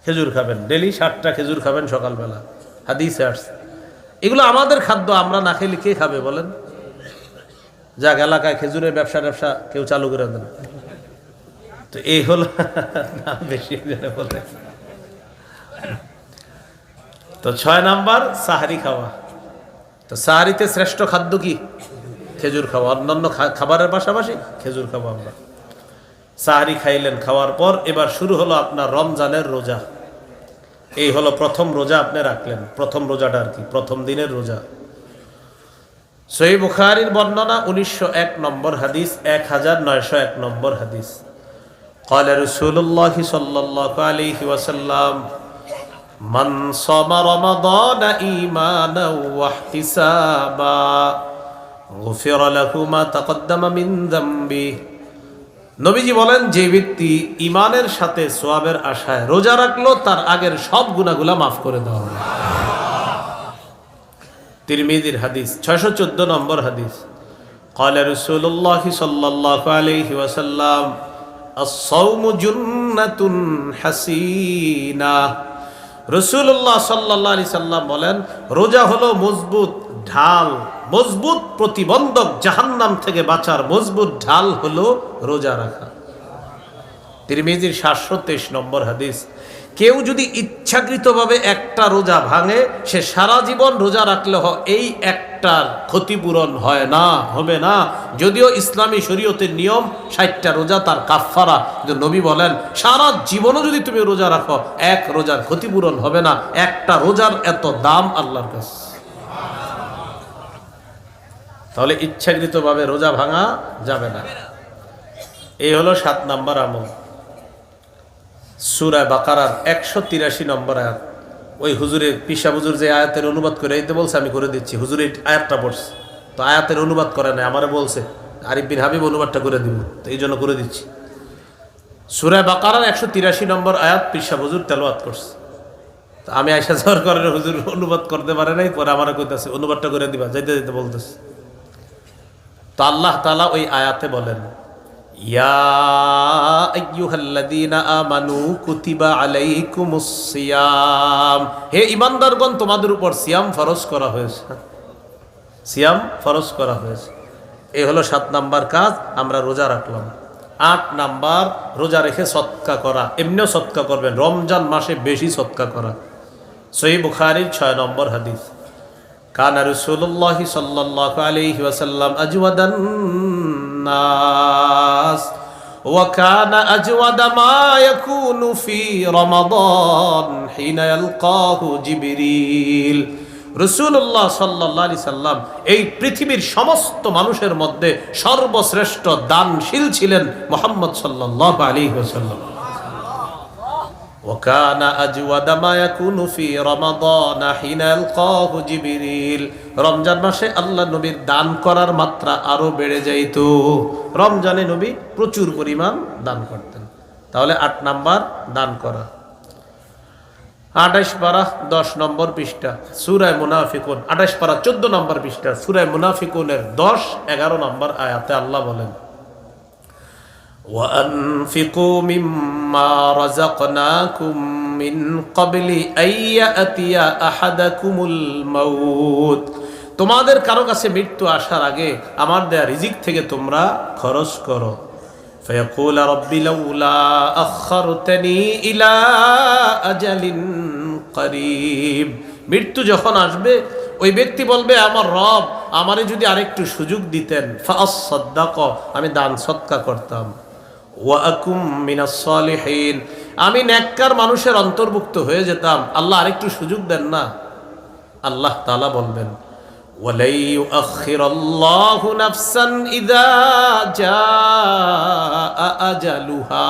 A: খেজুর খাবেন ডেলি। 60টা খেজুর খাবেন সকালবেলা, হাদিসে আসছে। এগুলো আমাদের খাদ্য, আমরা না খেলে কে খাবে বলেন? যাক, এলাকায় খেজুরের ব্যবসা কেউ চালু করে দেন তো। এই হলো বেশি বলে। তো 6 নাম্বার সাহারি খাওয়া। তো সাহারিতে শ্রেষ্ঠ খাদ্য কি? খেজুর খাওয়া। অন্যান্য খাবারের পাশাপাশি খেজুর খাওয়া আমরা। সাহারি খাইলেন, খাওয়ার পর এবার শুরু হলো আপনার রমজানের রোজা। এই হলো প্রথম রোজা আপনি রাখলেন। প্রথম রোজাটা আর কি, প্রথম দিনের রোজা। সহিহ বুখারীর বর্ণনা 1901 নম্বর হাদিস, 1901 নম্বর হাদিস। قال رسول الله صلى الله عليه وسلم من صام رمضان إيمانا واحتسابا غفر له ما تقدم من ذنبه। নবীজি বলেন, যে ব্যক্তি ঈমানের সাথে সওয়াবের আশায় রোজা রাখলো, তার আগের সব গুনাহগুলো মাফ করে দেওয়া হবে। তিরমিজির হাদিস, 614 নম্বর হাদিস। قال رسول الله صلى الله عليه وسلم الصوم جنة حسينة। রাসূলুল্লাহ সাল্লাল্লাহু আলাইহি সাল্লাম বলেন, রোজা হলো মজবুত ঢাল, মজবুত প্রতিবন্ধক। জাহান্নাম থেকে বাঁচার মজবুত ঢাল হলো রোজা রাখা। তিরমিজির 723 নম্বর হাদিস। কেউ যদি ইচ্ছাকৃতভাবে একটা রোজা ভাঙে, সে সারা জীবন রোজা রাখলে এই একটার ক্ষতিপূরণ হয় না, হবে না। যদিও ইসলামী শরীয়তের নিয়ম 60টা রোজা তার কাফফারা, কিন্তু নবী বলেন সারা জীবনও যদি তুমি রোজা রাখো, এক রোজার ক্ষতিপূরণ হবে না। একটা রোজার এত দাম আল্লাহর কাছে। তাহলে ইচ্ছাকৃতভাবে রোজা ভাঙা যাবে না। এই হলো 7 নাম্বার আমল। সূরা বাকারার 183 নম্বর আয়াত। ওই হুজুরের পিসা হুজুর যে আয়াতের অনুবাদ করে দিতে বলছে, আমি করে দিচ্ছি। হুজুর এই আয়াতটা পড়ছে, তো আয়াতের অনুবাদ করে নাই, আমারে বলছে আরিফ বিন হাবিব অনুবাদটা করে দিব, তো এই জন্য করে দিচ্ছি। সূরা বাকারার 183 নম্বর আয়াত পিসা হুজুর তেলাওয়াত করছে। তো আমি আয়েশা যাওয়ার কারণে হুজুর অনুবাদ করতে পারে নাই, পরে আমারে কইতাছে অনুবাদটা করে দিবা, যাইতে যাইতে বলতেছে। তো আল্লাহ তাআলা ওই আয়াতে বলেন, ইয়া আইয়ুহাল্লাযীনা আমানু কুতিবা আলাইকুমুস সিয়াম। হে ঈমানদারগণ, তোমাদের উপর সিয়াম ফরজ করা হয়েছে। সিয়াম ফরজ করা হয়েছে। এই হলো 7 নাম্বার কাজ, আমরা রোজা রাখলাম। 8 নাম্বার, রোজা রেখে সদকা করা। এমনিও সদকা করবেন, রমজান মাসে বেশি সদকা করা। সহিহ বুখারীর 6 নম্বর হাদিস। কানা রাসূলুল্লাহ সাল্লাল্লাহু আলাইহি ওয়াসাল্লাম আজওয়াদান নাস ওয়া কানা আজওয়াদা মা ইয়াকুনু ফি রমাদান হিনা ইয়ালকাহু জিবরিল। রাসূলুল্লাহ সাল্লাল্লাহু আলাইহি সাল্লাম এই পৃথিবীর সমস্ত মানুষের মধ্যে সর্বশ্রেষ্ঠ দানশীল ছিলেন মুহাম্মদ সাল্লাল্লাহু আলাইহি ওয়াসাল্লাম। وكان أجود ما يكون في رمضان حين يلقاه جبريل। রমজান মাসে আল্লাহ নবীর দান করার মাত্রা আরো বেড়ে যাইত। রমজানে নবী প্রচুর পরিমাণ দান করতেন। তাহলে 8 নাম্বার দান করা। 28 পারা 10 নম্বর পৃষ্ঠা সূরা মুনাফিকুন, 28 পারা 14 নম্বর পৃষ্ঠা সূরা মুনাফিকুনের 10-11 নম্বর আয়াতে আল্লাহ বলেন, وَأَنْفِقُوا مِمَّا رَزَقْنَاكُمْ مِنْ قَبْلِ أَنْ يَأْتِيَ أَحَدَكُمُ الْمَوْتُ। তোমাদের কারো কাছে মৃত্যু আসার আগে আমার দেয়া রিজিক থেকে তোমরা খরচ করো। فيقول رب لولا أخرتني إلى أجل قريب। মৃত্যু যখন আসবে ওই ব্যক্তি বলবে, আমার রব আমারে যদি আরেকটু সুযোগ দিতেন, ফাআসসাদ্দাক, আমি দান সদকা করতাম, ওয়া আকুম মিনাস সালিহিন, আমি নেককার মানুষের অন্তর্ভুক্ত হয়ে যেতাম। আল্লাহ আরেকটু সুযোগ দেন না। আল্লাহ তাআলা বলবেন, ওয়ালাই ইউআখিরাল্লাহু নাফসান ইযা জাআ আজালুহা।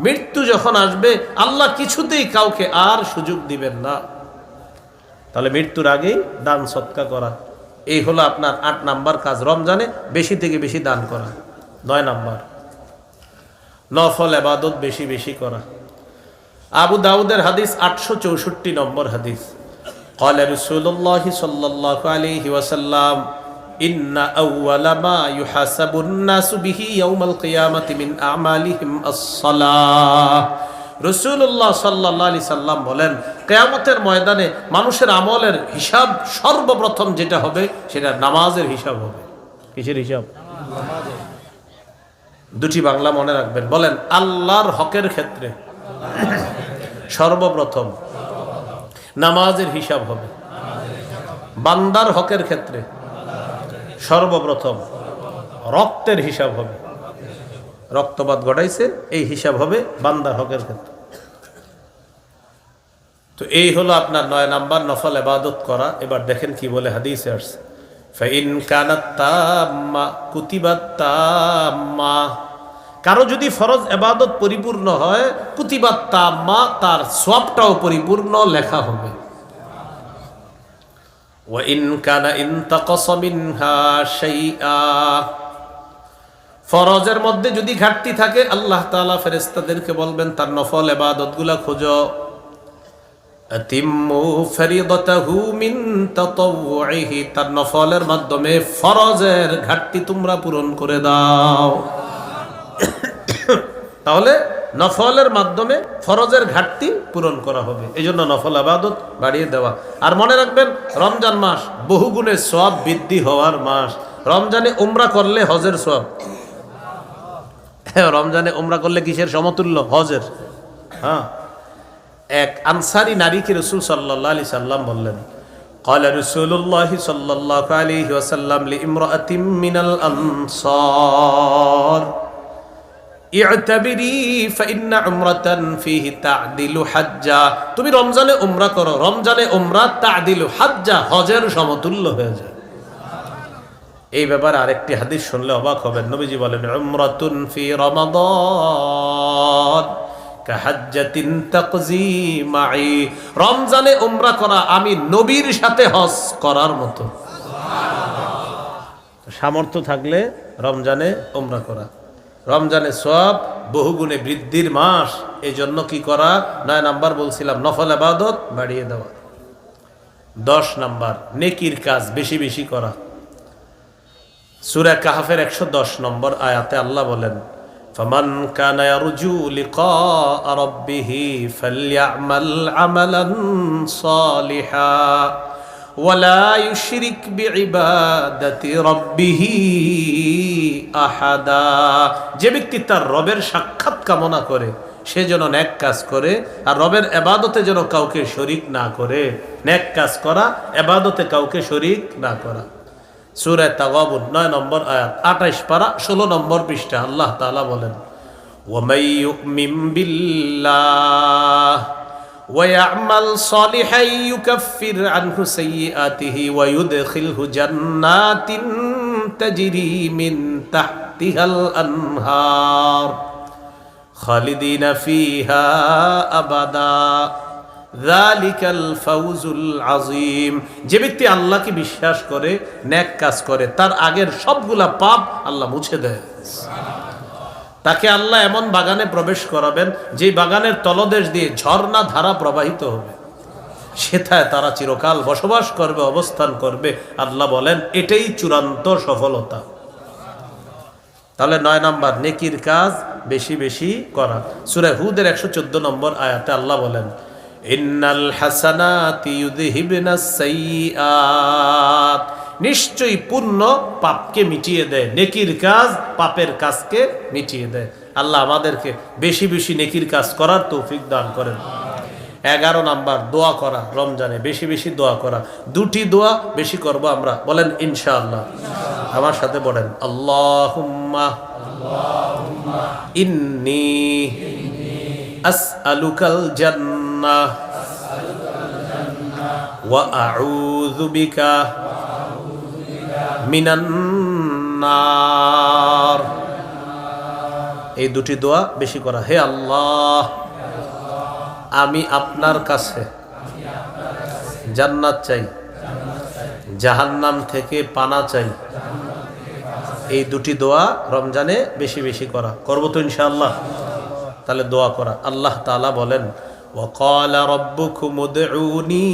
A: মৃত্যু যখন আসবে আল্লাহ কিছুতেই কাউকে আর সুযোগ দিবেন না। তাহলে মৃত্যুর আগেই দান সদকা করা, এই হলো আপনার ৮ নাম্বার কাজ। রমজানে বেশি থেকে বেশি দান করা। ৯ নাম্বার, নফল ইবাদত বেশি বেশি করা। আবু দাউদের হাদিস ৮৬৪ নম্বর হাদিস, قال رسول الله صلى الله عليه وسلم إن أول ما يحاسب الناس به يوم القيامة من أعمالهم الصلاة। রাসূলুল্লাহ সাল্লাল্লাহু আলাইহি সাল্লাম বলেন, কিয়ামতের ময়দানে মানুষের আমলের হিসাব সর্বপ্রথম যেটা হবে সেটা নামাজের হিসাব হবে। কিসের হিসাব? নামাজের। দুটি বাংলা মনে রাখবেন, বলেন আল্লাহর হকের ক্ষেত্রে সর্বপ্রথম নামাজের হিসাব হবে, বান্দার হকের ক্ষেত্রে সর্বপ্রথম রক্তের হিসাব হবে। রক্তপাত ঘটাইছে এই হিসাব হবে বান্দার হকের ক্ষেত্রে। তো এই হলো আপনার ৯ নাম্বার, নফল ইবাদত করা। এবার দেখেন কি বলে হাদিসে আসছে, ফাইন কানাত তাম্মা কুতিবাত তাম্মা। কারো যদি ফরজ ইবাদত পরিপূর্ণ হয়, কুতিবাত তাম্মা, তার সওয়াবটাও পরিপূর্ণ লেখা হবে। ওয়া ইন কানা ইনতাকাসা মিনহা শাইআ। ফরজের মধ্যে যদি ঘাটতি থাকে আল্লাহ তাআলা ফেরেশতাদেরকে বলবেন তার নফল ইবাদতগুলো খোঁজো। আতিম্মু ফরিদাতাহু মিন তাতাওউহি, তার নফলের মাধ্যমে ফরজের ঘাটতি তোমরা পূরণ করে দাও। তাহলে নফলের মাধ্যমে ফরজের ঘাটতি পূরণ করা হবে। এই জন্য নফল ইবাদত বাড়িয়ে দেওয়া। আর মনে রাখবেন, রমজান মাস বহুগুণে সওয়াব বৃদ্ধি হওয়ার মাস। রমজানে উমরা করলে হজের সওয়াব। রমজানে উমরা করলে কিসের সমতুল্য? হজের। হ্যাঁ, এক আনসারী নারীকে রাসূল সাল্লাল্লাহু আলাইহি সাল্লাম বললেন, قال رسول الله صلى الله عليه وسلم لامرأة من الأنصار اعتبري فإن عمرة فيه تعدل حجة। তুমি রমজানে উমরা করো, রমজানে উমরা তা'দিলু হাজ্জা, হজের সমতুল্য হয়ে যায়। এই ব্যাপারে আরেকটি হাদিস শুনলে অবাক হবেন। নবীজি বলেন, উমরাতুন ফি রমাদান কাহাজ্জাতিন তাকজি মাই। রমজানে উমরা করা আমি নবীর সাথে হজ করার মতো। সামর্থ্য থাকলে রমজানে উমরা করা। রমজানে সওয়াব বহুগুণে বৃদ্ধির মাস। এই জন্য কি করা? ৯ নাম্বার বলছিলাম, নফল ইবাদত বাড়িয়ে দেওয়া। ১০ নাম্বার, নেকির কাজ বেশি বেশি করা। সূরা কাহফের ১১০ নম্বর আয়াতে আল্লাহ বলেন, ফামান কানা ইয়ারজু লিকা রাব্বিহি ফালইআমাল আমালান সালিহা ওয়ালা ইউশরিক বিইবাদাতি রাব্বিহি আহাদা। যে ব্যক্তি তার রবের সাক্ষাৎ কামনা করে সে যেন নেক কাজ করে, আর রবের ইবাদতে যেন কাউকে শরীক না করে। নেক কাজ করা, ইবাদতে কাউকে শরীক না করা। সূরা তাগাবুন ৯ নম্বর আয়াত, ২৮ পারা ১৬ নম্বর পৃষ্ঠা। আল্লাহ তাআলা বলেন, ওয়া মান ইউমিন বিল্লাহ ওয়া ইয়ামাল সালিহান ইউকাফির আনহু সাইয়্যাতিহি ওয়া ইউদখিলহু জান্নাতিন তাজরি মিন তাহতিহাল আনহার খালিদিনা ফিহা আবাদা যালিকাল ফাউজুল আযীম। যে ব্যক্তি আল্লাহকে বিশ্বাস করে, নেক কাজ করে, তার আগের সবগুলা পাপ আল্লাহ মুছে দেয়। তাকে আল্লাহ এমন বাগানে প্রবেশ করাবেন যে বাগানের তলদেশ দিয়ে ঝর্ণা ধারা প্রবাহিত হবে, সেথায় তারা চিরকাল বসবাস করবে, অবস্থান করবে। আল্লাহ বলেন এটাই চূড়ান্ত সফলতা। তাহলে ৯ নাম্বার, নেকির কাজ বেশি বেশি করা। সূরা হুদের ১১৪ নম্বর আয়াতে আল্লাহ বলেন, ইন্নাল হাসানাতি ইউযহিবনাস সাইয়্যাত, নিশ্চয়ই পুণ্য পাপকে মিটিয়ে দেয়, নেকির কাজ পাপের কাজকে মিটিয়ে দেয়। আল্লাহ আমাদেরকে বেশি বেশি নেকির কাজ করার তৌফিক দান করেন। 11 নাম্বার দোয়া করা, রমজানে বেশি বেশি দোয়া করা। দুটি দোয়া বেশি করব আমরা, বলেন ইনশাআল্লাহ। আমার সাথে বলেন, আল্লাহুম্মা ইন্নী আসআলুকাল জান্নাহ ওয়া আউযু বিকা মিনান নার। এই দুটি দোয়া বেশি করা। হে আল্লাহ, আমি আপনার কাছে জান্নাত চাই, জাহান্নাম থেকে পানা চাই। এই দুটি দোয়া রমজানে বেশি বেশি করা। করব তো ইনশাআল্লাহ? তাহলে দোয়া করা। আল্লাহ তাআলা বলেন, ওয়াকালা রাব্বুকুম উদউনি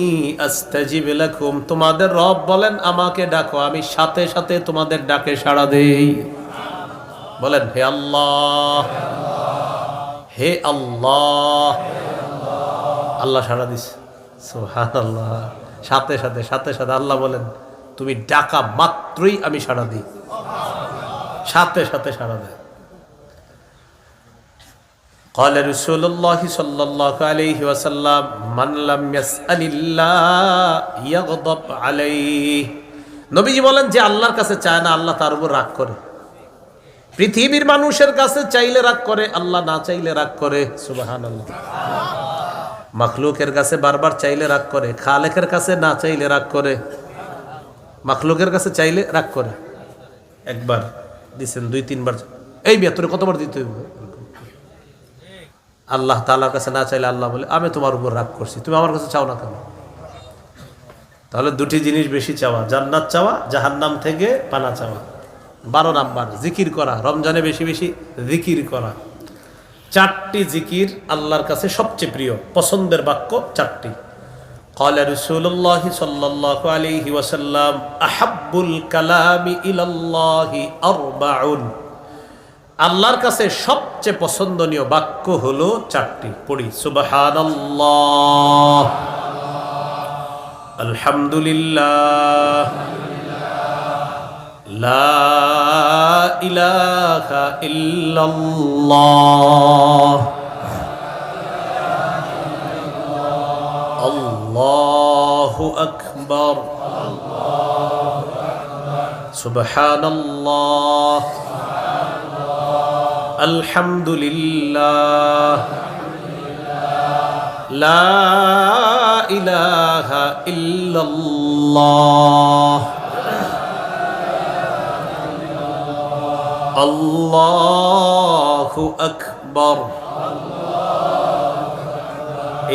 A: আস্তাজিব লাকুম, তোমাদের রব বলেন আমাকে ডাকো, আমি সাথে সাথে তোমাদের ডাকে সাড়া দেই। বলেন, হে আল্লাহ, হে আল্লাহ। আল্লাহ সাড়া দিছে, সুবহানাল্লাহ। সাথে সাথে সাথে সাথে আল্লাহ বলেন, তুমি ডাকা মাত্রই আমি সাড়া দিই, সাথে সাথে সাড়া দেয়। قال رسول الله صلى الله عليه وسلم من لم يسأل الله يغضب عليه। নবীজি বলেন, যে আল্লাহর কাছে চায় না আল্লাহ তার উপর রাগ করে। পৃথিবীর মানুষের কাছে চাইলে রাগ করে, আল্লাহ না চাইলে রাগ করে। সুবহানাল্লাহ। মাখলুকের কাছে বারবার চাইলে রাগ করে, খালেকের কাছে না চাইলে রাগ করে। মাখলুকের কাছে চাইলে রাগ করে, একবার দিছেন, 2-3 বার, এই বিয়া তোরে কতবার দিতে হইব। আল্লাহ তাআলার কাছে না চাইলে আল্লাহ বলে, আমি তোমার উপর রাগ করছি, তুমি আমার কাছে চাও না কেন? তাহলে দুটি জিনিস বেশি চাওয়া, জান্নাত চাওয়া, জাহান্নাম থেকে পানা চাওয়া। 12 নাম্বার জিকির করা, রমজানে বেশি বেশি জিকির করা। 4টি জিকির আল্লাহর কাছে সবচেয়ে প্রিয়, পছন্দের বাক্য 4টি। قال رسول الله صلى الله عليه وسلم أحب الكلام إلى الله 4। আল্লাহর কাছে সবচেয়ে পছন্দনীয় বাক্য হলো 4টি। পড়ি, সুবহানাল্লাহ, আলহামদুলিল্লাহ, লা ইলাহা ইল্লাল্লাহ, আল্লাহু আকবার, সুবহানাল্লাহ, আলহামদুলিল্লাহ, লা ইলাহা ইল্লাল্লাহ, আল্লাহু আকবার।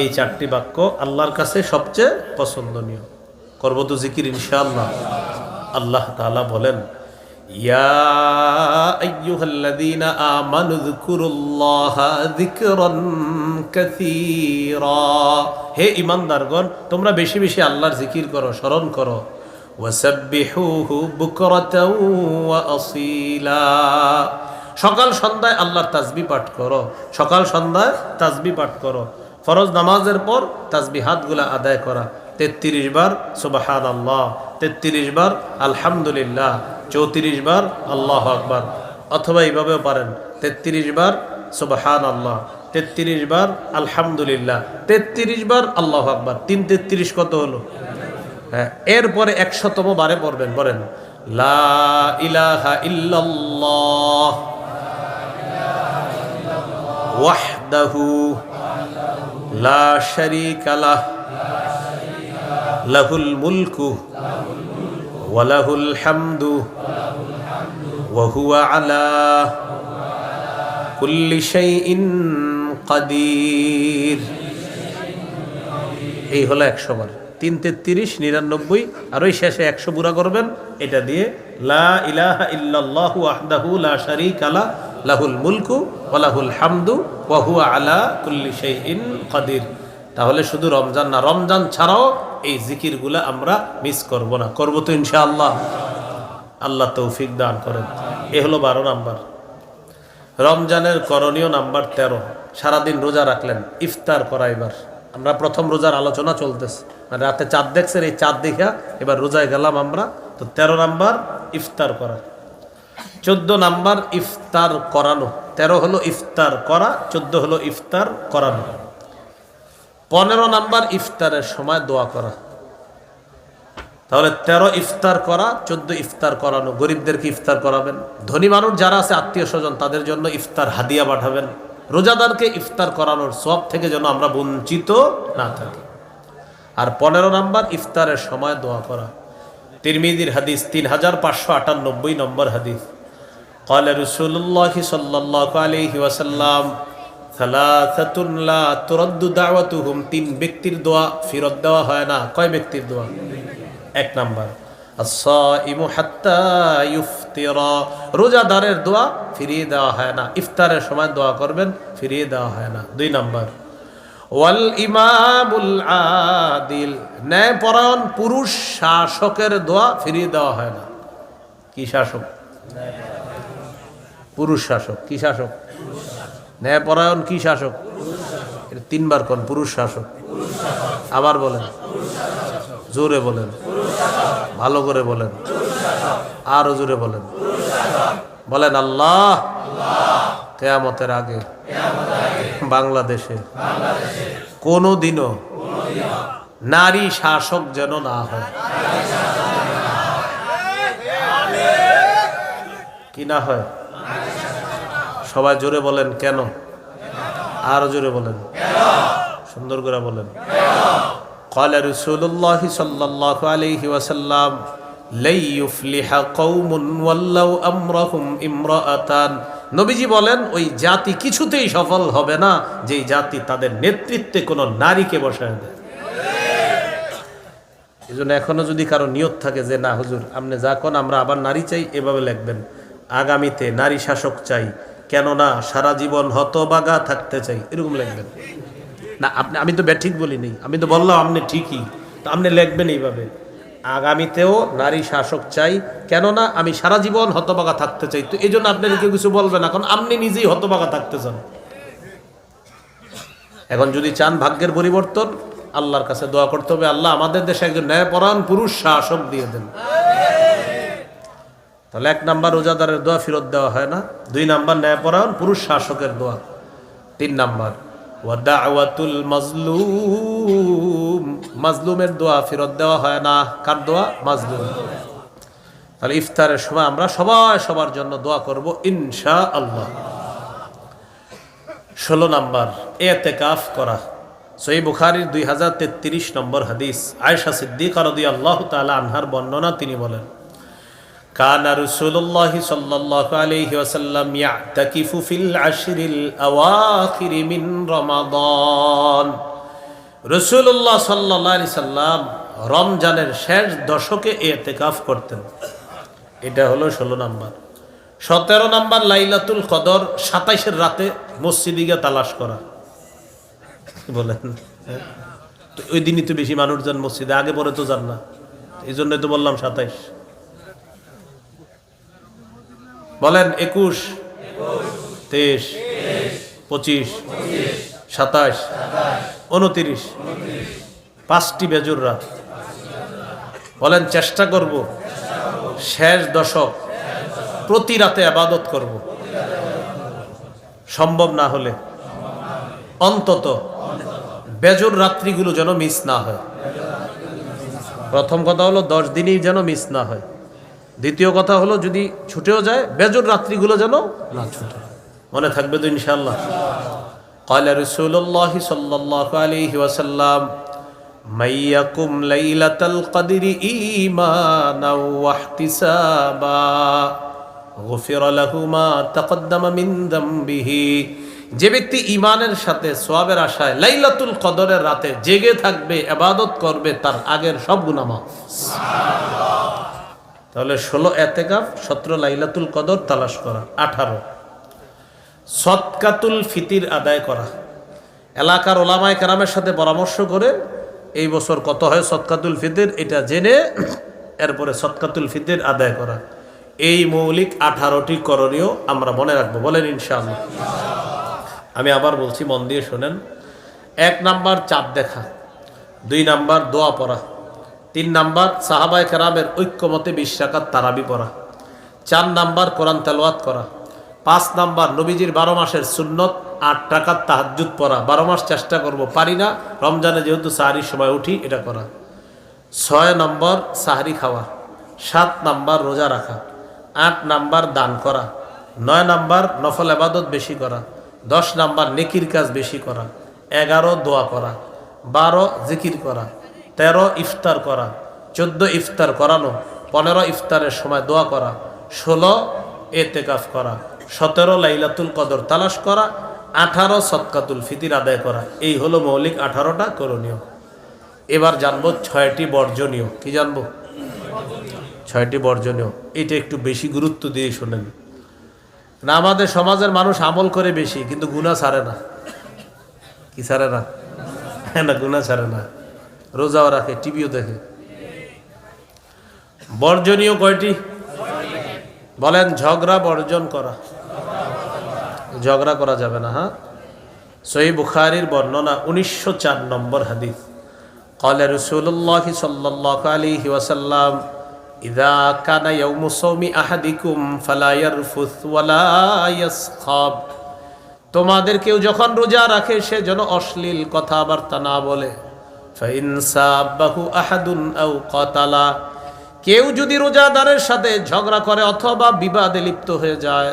A: এই 4টি বাক্য আল্লাহর কাছে সবচেয়ে পছন্দনীয়। করব তো জিকির ইনশাআল্লাহ। আল্লাহ তাআলা বলেন, ইয়া আইয়ুহাল্লাযীনা আমানু যকুরুল্লাহা যিকরান কাসীরা। হে ঈমানদারগণ, তোমরা বেশি বেশি আল্লাহর জিকির করো, স্মরণ করো। ওয়াসাব্বিহুহু বুকরাতাও ওয়া আসীলা। সকাল সন্ধ্যায় আল্লাহর তাসবিহ পাঠ করো, সকাল সন্ধ্যায় তাসবিহ পাঠ করো। ফরজ নামাজের পর তাসবিহাতগুলো আদায় করা। 33 বার সুবহানাল্লাহ, 33 বার আলহামদুলিল্লাহ, 34 বার আল্লাহু আকবার। অথবা এইভাবেও পারেন, 33 বার সুবহানাল্লাহ, 33 বার আলহামদুলিল্লাহ, 33 বার আল্লাহু আকবার। 3 33 কত হলো? হ্যাঁ, এরপরে 100তম বারে পড়বেন, বলেন লা ইলাহা ইল্লাল্লাহ ওয়াহদাহু লা শারীকা লাহ লাহুল মুলকু ওয়া লাহুল হামদু ওয়া হুয়া আলা কুল্লি শাইইন কাদির। এই হলো 100 বার। 3 33 99, আর ওই শেষে 100 পুরা করবেন। এটা দিয়ে লা ইলাহা ইল্লাল্লাহু ওয়াহদাহু লা শারীকা লাহ লাহুল মুলকু ওয়া লাহুল হামদু ওয়া হুয়া আলা কুল্লি শাইইন কাদির। তাহলে শুধু রমজান না, রমজান ছাড়াও এই জিকিরগুলো আমরা মিস করব না। করব তো ইনশাআল্লাহ। আল্লাহ তৌফিক দান করেন। এ হলো 12 নাম্বার। রমজানের করণীয় নাম্বার 13, সারাদিন রোজা রাখলেন, ইফতার করা। এবার আমরা প্রথম রোজার আলোচনা চলতেছে, মানে রাতে চাঁদ দেখছেন, এই চাঁদ দেখা এবার রোজায় গেলাম আমরা। তো 13 নাম্বার ইফতার করা, 14 নাম্বার ইফতার করানো। 13 হলো ইফতার করা, 14 হলো ইফতার করানো। 15 নাম্বার ইফতারের সময় দোয়া করা। তাহলে 13 ইফতার করা, 14 ইফতার করানো। গরিবদেরকে ইফতার করাবেন, ধনী মানুষ যারা আছে আত্মীয় স্বজন তাদের জন্য ইফতার হাদিয়া পাঠাবেন। রোজাদারকে ইফতার করানোর সব থেকে যেন আমরা বঞ্চিত না থাকি। আর 15 নাম্বার ইফতারের সময় দোয়া করা। তিরমিজির হাদিস 3598 নম্বর হাদিস, قال رسول الله صلى الله عليه وسلم ثلاثة لا ترد دعوتهم, 3 ব্যক্তির দোয়া ফিরত দেওয়া হয় না। কয় ব্যক্তির দোয়া? 1 নাম্বার as-saimu hatta yuftira, রোজাদারের দোয়া ফিরিয়ে দেওয়া হয় না। ইফতারের সময় দোয়া করবেন, ফিরিয়ে দেওয়া হয় না। 2 নাম্বার ওয়াল ইমামুল আদিল, ন্যায়পরায়ণ পুরুষ শাসকের দোয়া ফিরিয়ে দেওয়া হয় না। কি শাসক? পুরুষ শাসক। কি শাসক? ন্যায়পরায়ণ কি শাসক? এটা 3 বার কোন? পুরুষ শাসক। আবার বলেন, জোরে বলেন, ভালো করে বলেন, আরো জোরে বলেন। বলেন আল্লাহ কিয়ামতের আগে বাংলাদেশে কোনোদিনও নারী শাসক যেন না হয়। কি না হয়? সবাই জোরে বলেন কেন? আরো জোরে বলেন, সুন্দর করে বলেন। قال رسول الله صلى الله عليه وسلم لا يفلح قوم ولوا امرهم امرأتان, নবীজি বলেন ওই জাতি কিছুতেই সফল হবে না যেই জাতি তাদের নেতৃত্বে কোনো নারীকে বসায় দেয়। এই জন্য এখনো যদি কারো নিয়ত থাকে যে না হুজুর আপনি যা কোন আমরা আবার নারী চাই, এভাবে লিখবেন আগামীতে নারী শাসক চাই, কেননা সারা জীবন হতবাগা থাকতে চাই, এরকম লিখবেন না। আমি তো ব্যাঠিক বলি নেই, আমি তো বললাম আপনি ঠিকই, তো আপনি লিখবেন এইভাবে আগামীতেও নারী শাসক চাই, কেননা আমি সারা জীবন হতবাগা থাকতে চাই। তো এই জন্য আপনার কেউ কিছু বলবেন, এখন আপনি নিজেই হতবাগা থাকতে চান। এখন যদি চান ভাগ্যের পরিবর্তন, আল্লাহর কাছে দোয়া করতে হবে, আল্লাহ আমাদের দেশে একজন ন্যায়পরায়ণ পুরুষ শাসক দিয়ে দেন। তাহলে 1 নাম্বার রোজাদারের দোয়া ফেরত দেওয়া হয় না। 2 নাম্বার ন্যায়পরায়ণ পুরুষ শাসকের দোয়া। 3 নাম্বার ওয়াদাওয়াতুল মাজলুম, মাজলুমের দোয়া ফেরত দেওয়া হয় না। কার দোয়া? মাজলুম। তাহলে ইফতারের সময় আমরা সবাই সবার জন্য দোয়া করব ইনশাআল্লাহ। 16 নাম্বার ইতিকাফ করা। সহিহ বুখারীর 2033 নম্বর হাদিস, আয়েশা সিদ্দিকা রাদিয়াল্লাহু তাআলা আনহার বর্ণনা, তিনি বলেন কানা রাসূলুল্লাহ সাল্লাল্লাহু আলাইহি ওয়াসাল্লাম ইয়াতাকিফু ফিল আশরিল আওয়াখির মিন রমাদান, রাসূলুল্লাহ সাল্লাল্লাহু আলাইহি সাল্লাম রমজানের শেষ দশকে ইতিকাফ করতেন। এটা হলো 16 নাম্বার। 17 নাম্বার লাইলাতুল কদর, 27 রাতে মসজিদে গিয়ে তালাশ করা। বলেন তো ওই দিনই তো বেশি মানুষ যান মসজিদে, আগে পরে তো যান না, এই জন্যই তো বললাম 27। বলেন 21, 23, 25, 27, 29, 5টি বেজুর রাত। বলেন চেষ্টা করব শেষ দশক প্রতি রাতে ইবাদত করব, সম্ভব না হলে অন্তত বেজুর রাত্রিগুলো যেন মিস না হয়। প্রথম কথা হলো 10 দিনই যেন মিস না হয়। দ্বিতীয় কথা হলো যদি ছুটেও যায় বেজুর রাত্রিগুলো যেন না ছুটে। মনে থাকবে তো ইনশাআল্লাহ। ক্বালা রাসূলুল্লাহ সাল্লাল্লাহু আলাইহি ওয়াসাল্লাম মাইয়াকুম লাইলাতাল কদরি ঈমানাও ওয়া ইহতিসাবা গুফিরা লাহু মা তাকদ্দামা মিন যামবিহি, যে ব্যক্তি ঈমানের সাথে সওয়াবের আশায় লাইলাতুল কদরের রাতে জেগে থাকবে, ইবাদত করবে, তার আগের সব গুনাহ মাফ। সুবহানাল্লাহ। তাহলে 16 ইতিকাফ, 17 লাইলাতুল কদর তালাশ করা, 18 সদকাতুল ফিতির আদায় করা। এলাকার ওলামায়ে কেরামের সাথে পরামর্শ করে এই বছর কত হয় সদকাতুল ফিতির এটা জেনে এরপরে সদকাতুল ফিতির আদায় করা। এই মৌলিক 18টি করণীয় আমরা মনে রাখবো। বলেন ইনশাআল্লাহ। আমি আবার বলছি, মন দিয়ে শোনেন। 1 নাম্বার চাঁদ দেখা, 2 নাম্বার দোয়া পড়া, 3 নাম্বার সাহাবায়ে কেরামের ঐক্যমতে 20 রাকাত তারাবি পড়া, 4 নাম্বার কোরআন তেলাওয়াত করা, 5 নাম্বার নবীজির 12 মাসের সুন্নত 8 রাকাত তাহাজ্জুদ পড়া। 12 মাস চেষ্টা করব, পারি না, রমজানে যেহেতু সাহরির সময় উঠি এটা করা। 6 নম্বর সাহরি খাওয়া, 7 নাম্বার রোজা রাখা, 8 নাম্বার দান করা, 9 নাম্বার নফল ইবাদত বেশি করা, 10 নাম্বার নেকির কাজ বেশি করা, 11 দোয়া করা, 12 জিকির করা, 13 ইফতার করা, 14 ইফতার করানো, 15 ইফতারের সময় দোয়া করা, 16 এতেকাফ করা, 17 লাইলাতুল কদর তালাশ করা, 18 সদকাতুল ফিতির আদায় করা। এই হলো মৌলিক 18টা করণীয়। এবার জানবো 6টি বর্জনীয়। কি জানবো? 6টি বর্জনীয়। এটা একটু বেশি গুরুত্ব দিয়ে শোনেন না। আমাদের সমাজের মানুষ আমল করে বেশি, কিন্তু গুনাহ ছাড়ে না। কি ছাড়ে না? না, গুনাহ ছাড়ে না। রোজাও রাখে, টিভিও দেখে। বর্জনীয় কয়টি বলেন? ঝগড়া বর্জন করা। ঝগড়া করা যাবে না। হ্যাঁ, সহিহ বুখারীর বর্ণনা 1904 নম্বর হাদিস। قال رسول الله صلى الله عليه وسلم إذا كان يوم صوم أحدكم فلا يرفث ولا يسخب। তোমাদের কেউ যখন রোজা রাখে সে যেন অশ্লীল কথাবার্তা না বলে। فإن سابه أحد أو قتل। কেউ যদি রোজাদারের সাথে ঝগড়া করে অথবা বিবাদে লিপ্ত হয়ে যায়,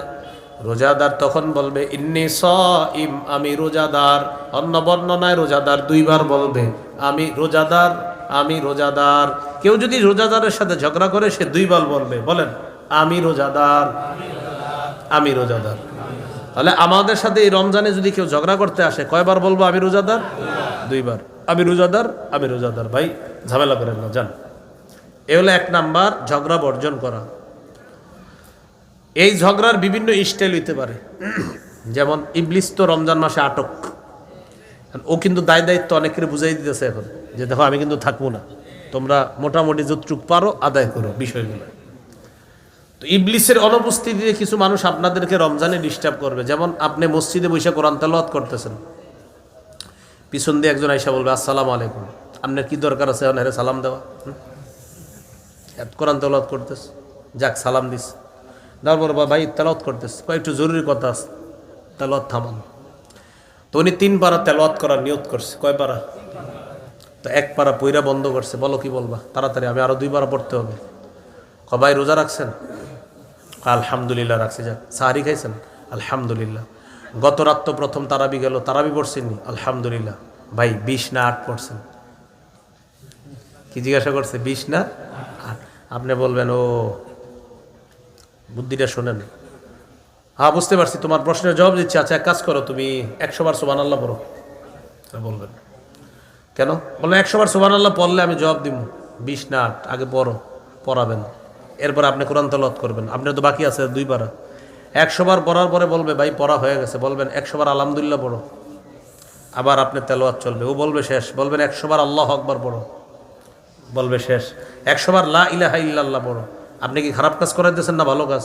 A: রোজাদার তখন বলবে ইন্নী সাইম, আমি রোজাদার। অন্য বর্ণনায় রোজাদার 2 বার বলবে আমি রোজাদার, আমি রোজাদার। কেউ যদি রোজাদারের সাথে ঝগড়া করে সে 2 বার বলবে, বলেন আমি রোজাদার, আমি রোজাদার। তাহলে আমাদের সাথে এই রমজানে যদি কেউ ঝগড়া করতে আসে কয়বার বলবো আমি রোজাদার? 2 বার। আমি রোজাদার, আমি রোজাদার। ভাই ঝামেলা করেন না, যান। এ হলো 1 নাম্বার, ঝগড়া বর্জন করা। এই ঝগড়ার বিভিন্ন স্টাইল হইতে পারে। যেমন ইবলিস তো রমজান মাসে আটক, ও কিন্তু দায়িত্ব অনেকের বুঝাই দিতেছে এখন যে দেখো আমি কিন্তু থাকবো না, তোমরা মোটামুটি যতটুকু পারো আদায় করো বিষয়গুলো। তো ইবলিসের অনুপস্থিতিতে কিছু মানুষ আপনাদেরকে রমজানে ডিস্টার্ব করবে। যেমন আপনি মসজিদে বসে কোরআন তেলাওয়াত করতেছেন, পিছন দিয়ে একজন আইসা বলবে আসসালামু আলাইকুম। আপনার কি দরকার আছে এখন সালাম দেওয়া? কোরআন তেলাওয়াত করতেছে, যাক সালাম দিস। তারপর ভাই তেলাওয়াত করতেছে, একটু জরুরি কথা আছে, তেলাওয়াত থামান। তো উনি 3 পারা তেলাওয়াত করার নিয়ত করছে। কয় পারা? তো 1 পারা পইরা বন্ধ করছে। বলো কি বলবা? তাড়াতাড়ি, আমি আরো 2 পারা পড়তে হবে। ভাই রোজা রাখছেন? আলহামদুলিল্লাহ রাখছি। যাক, সাহারি খাইছেন? আলহামদুলিল্লাহ। গত রাত তো প্রথম তারাবি গেল, তারাবি পড়ছেননি? আলহামদুলিল্লাহ। ভাই 20 না 8 পড়ছেন? কি জিজ্ঞাসা করছে? 20 না 8? আপনি বলবেন ও বুদ্ধিটা শোনেন। হ্যাঁ বুঝতে পারছি, তোমার প্রশ্নের জবাব দিচ্ছি। আচ্ছা এক কাজ করো, তুমি 100 বার সুবহানাল্লাহ পড়ো। বলবেন কেন? বললেন 100 বার সুবহানাল্লাহ পড়লে আমি জবাব দিব। 20 না 8? আগে পড়ো, পড়াবেন, এরপর আপনি কোরআন তেলাওয়াত করবেন। আপনার তো বাকি আছে 2 পারা। 100 বার পড়ার পরে বলবে ভাই পড়া হয়ে গেছে, বলবেন 100 বার আলহামদুলিল্লাহ পড়ো। আবার আপনি তেলাওয়াত চলবে, ও বলবে শেষ, বলবেন 100 বার আল্লাহু আকবার পড়ো, বলবে শেষ। 100 বার লা ইলাহা ইল্লাল্লাহ পড়ো। আপনি কি খারাপ কাজ করে দিয়েছেন না ভালো কাজ?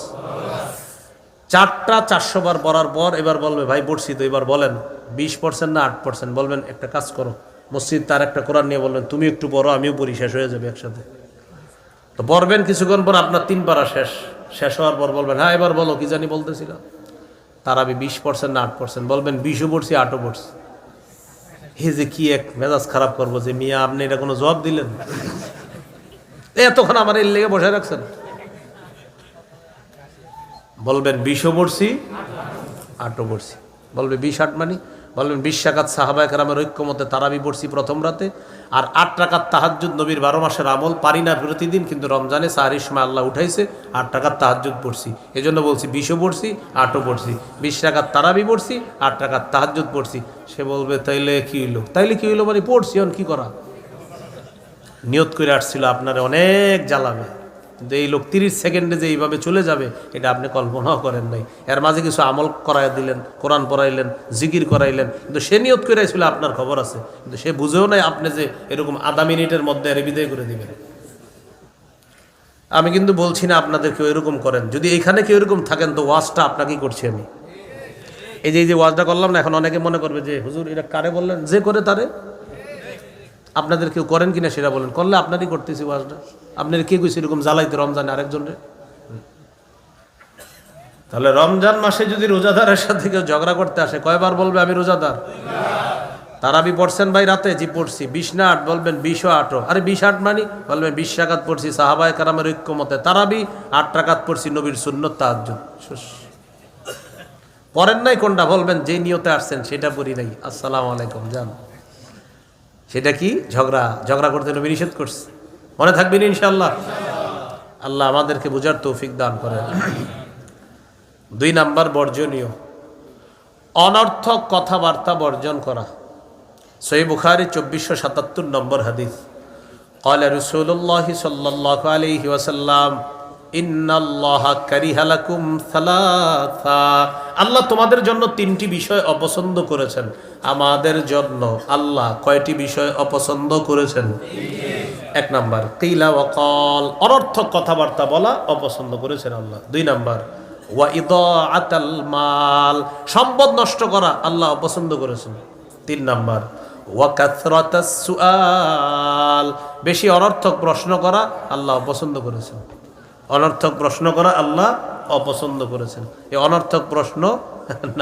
A: 4টা 400 বার পড়ার পর এবার বলবে ভাই পড়ছি তো, এবার বলেন 20% না 8%? বলবেন একটা কাজ করো, মসজিদ তার একটা কোরআন নিয়ে বলবেন তুমি একটু পড়ো আমিও পড়ি, শেষ হয়ে যাবে একসাথে। তো পড়বেন, কিছুক্ষণ পর আপনার 3 পারা শেষ। শেষ হওয়ার পর বলবেন হ্যাঁ এবার বলো কি জানি বলতেছিল। তারাবি 20% না 8%? বলবেন 20ও পড়ছি 8ও পড়ছি। হে যে কি এক মেজাজ খারাপ করবো যে মিয়া আপনি এটা কোনো জবাব দিলেন? এতক্ষণ আমার এর লেগে বসে রাখছেন। বলবেন 20ও পড়ছি 8ও পড়ছি। বলবে 20 8 মানে? বলবেন 20 রাকাত সাহাবায়ে কেরামের ঐক্যমতে তারাবি পড়ছি প্রথম রাতে, আর 8 রাকাত তাহাজ্জুদ নবীর 12 মাসের আমল, পারি না প্রতিদিন, কিন্তু রমজানে সাহরির সময় আল্লাহ উঠাইছে 8 রাকাত তাহাজ্জুদ পড়ছি। এজন্য বলছি 20ও পড়ছি 8ও পড়ছি। 20 রাকাত তারাবি পড়ছি, 8 রাকাত তাহাজ্জুদ পড়ছি। সে বলবে তাইলে কি হইলো? তাইলে কি হইলো মানে পড়ছি, এখন কি করা? নিয়ত করে আসছিল আপনারে অনেক জ্বালাবে, কিন্তু এই লোক 30 সেকেন্ডে যে এইভাবে চলে যাবে এটা আপনি কল্পনাও করেন নাই। এর মাঝে কিছু আমল করাই দিলেন, কোরআন পড়াইলেন, জিকির করাইলেন, কিন্তু সে নিয়ত করে আসছিল আপনার খবর আছে, কিন্তু সে বুঝেও নাই আপনি যে এরকম আধা মিনিটের মধ্যে এর বিদায় করে দিবেন। আমি কিন্তু বলছি না আপনাদের কেউ এরকম করেন। যদি এখানে কেউ এরকম থাকেন তো ওয়াজটা আপনাকেই করছি আমি। এই যে ওয়াজটা করলাম না, এখন অনেকে মনে করবে যে হুজুর এটা কারে বললেন, যে করে তারে। আপনাদের কেউ করেন কিনা সেটা বলেন, করলে আপনারই করতেছি ওয়াজটা। আপনার কে কইছে এরকম জ্বালাইতে রমজানে আরেকজনের? তাহলে রমজান মাসে যদি রোজাদারের সাথে কেউ ঝগড়া করতে আসে, কয়বার বলবে আমি রোজাদার? তারাবি পড়ছেন ভাই রাতে? জি পড়ছি। 20 না 8? বলবেন 20 ও 8। আরে 20 8 মানি? বলবেন 20 রাকাত পড়ছি সাহাবায়ে কেরামের ঐক্যমতে তারাবি, 8 রাকাত পড়ছি নবীর সুন্নত তাহাজ্জুদ। পড়েন নাই কোনটা? বলবেন যে নিয়তে আসছেন সেটা পড়ি নাই। আসসালামু আলাইকুম যান। সেটা কি? ঝগড়া করতে নবী নিষেধ করছে। মনে থাকবেন ইনশাআল্লাহ। আল্লাহ আমাদেরকে বুঝার তৌফিক দান করেন। 2 নাম্বার বর্জনীয়, অনর্থক কথাবার্তা বর্জন করা। সহিহ বুখারী 2477 নম্বর হাদিস। ক্বালা রাসূলুল্লাহ সাল্লাল্লাহু আলাইহি ওয়াসাল্লাম ইন্নাল্লাহা কারিহা লাকুম সালাসা। আল্লাহ তোমাদের জন্য 3টি বিষয় অপছন্দ করেছেন। আমাদের জন্য আল্লাহ কয়টি বিষয় অপছন্দ করেছেন? 1 নাম্বার কিলা ওয়া ক্বাল, অনর্থক কথাবার্তা বলা অপছন্দ করেছেন আল্লাহ। 2 নাম্বার ওয়া ইদাআতাল মাল, সম্পদ নষ্ট করা আল্লাহ অপছন্দ করেছেন। 3 নাম্বার ওয়া কাসরাতাস সুআল, বেশি অনর্থক প্রশ্ন করা আল্লাহ অপছন্দ করেছেন। অনর্থক প্রশ্ন করা আল্লাহ অপছন্দ করেছেন। এই অনর্থক প্রশ্ন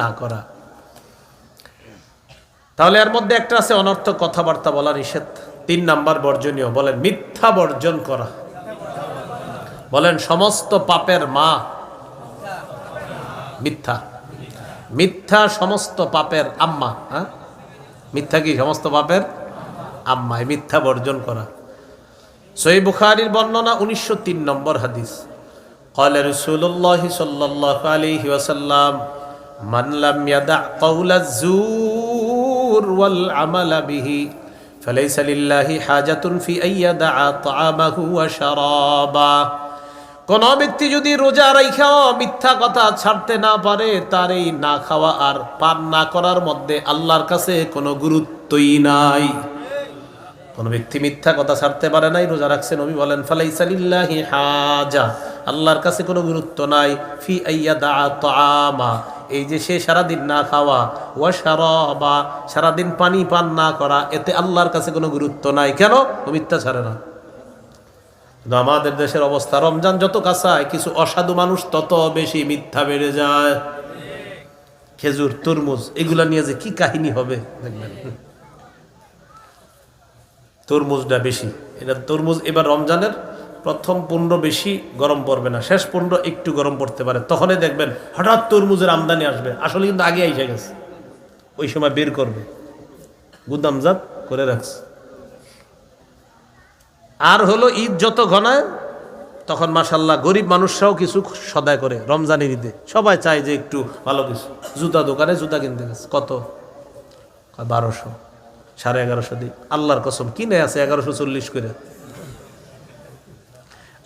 A: না করা। তাহলে এর মধ্যে একটা আছে অনর্থক কথাবার্তা বলা নিষেধ। 3 নাম্বার বর্জনীয়, বলেন মিথ্যা বর্জন করা। বলেন সমস্ত পাপের মা মিথ্যা। মিথ্যা সমস্ত পাপের আম্মা। হ্যাঁ, মিথ্যা কি সমস্ত পাপের আম্মা? মিথ্যা বর্জন করা। সহিহ বুখারীর বর্ণনা 1903 নম্বর হাদিস। قال رسول الله صلى الله عليه وسلم من لم يدع قول الزور والعمل به فليس لله حاجة في أن يدع طعامه وشرابه। কোন ব্যক্তি যদি রোজা রাইখাও মিথ্যা কথা ছাড়তে না পারে, তার এই না খাওয়া আর পান না করার মধ্যে আল্লাহর কাছে কোনো গুরুত্বই নাই। কোন ব্যক্তি মিথ্যা কথা ছাড়তে পারে নাই, রোজা রাখছে, নবী বলেন ফালাইসা লিল্লাহি হাজা, আল্লাহর কাছে কোনো গুরুত্ব নাই। ফি আইয়াদা তাআমা, এই যে সে সারাদিন না খাওয়া, ওয়া শারাবা, সারাদিন পানি পান না করা, এতে আল্লাহর কাছে কোনো গুরুত্ব নাই। কেন? ও মিথ্যা ছাড়ে না। কিন্তু আমাদের দেশের অবস্থা, রমজান যত কাছায় কিছু অসাধু মানুষ তত বেশি মিথ্যা বেড়ে যায়। খেজুর, তরমুজ এগুলা নিয়ে যে কি কাহিনী হবে দেখবেন। তরমুজটা বেশি, এটা তরমুজ এবার রমজানের প্রথম 15 বেশি গরম পড়বে না, শেষ 15 একটু গরম পড়তে পারে, তখনই দেখবেন হঠাৎ তরমুজের আমদানি আসবে। আসলে কিন্তু আগে এসে গেছে, ওই সময় বের করবে, গুদামজাত করে রাখছে। আর হলো ঈদ যত ঘনায় তখন মাশাল্লাহ গরিব মানুষরাও কিছু সদায় করে। রমজানের ঈদে সবাই চায় যে একটু ভালো কিছু। জুতা দোকানে জুতা কিনতে গেছে, কত? 1200, 1150 দিই। আল্লাহর কসম কিনে আছে 1140 করে।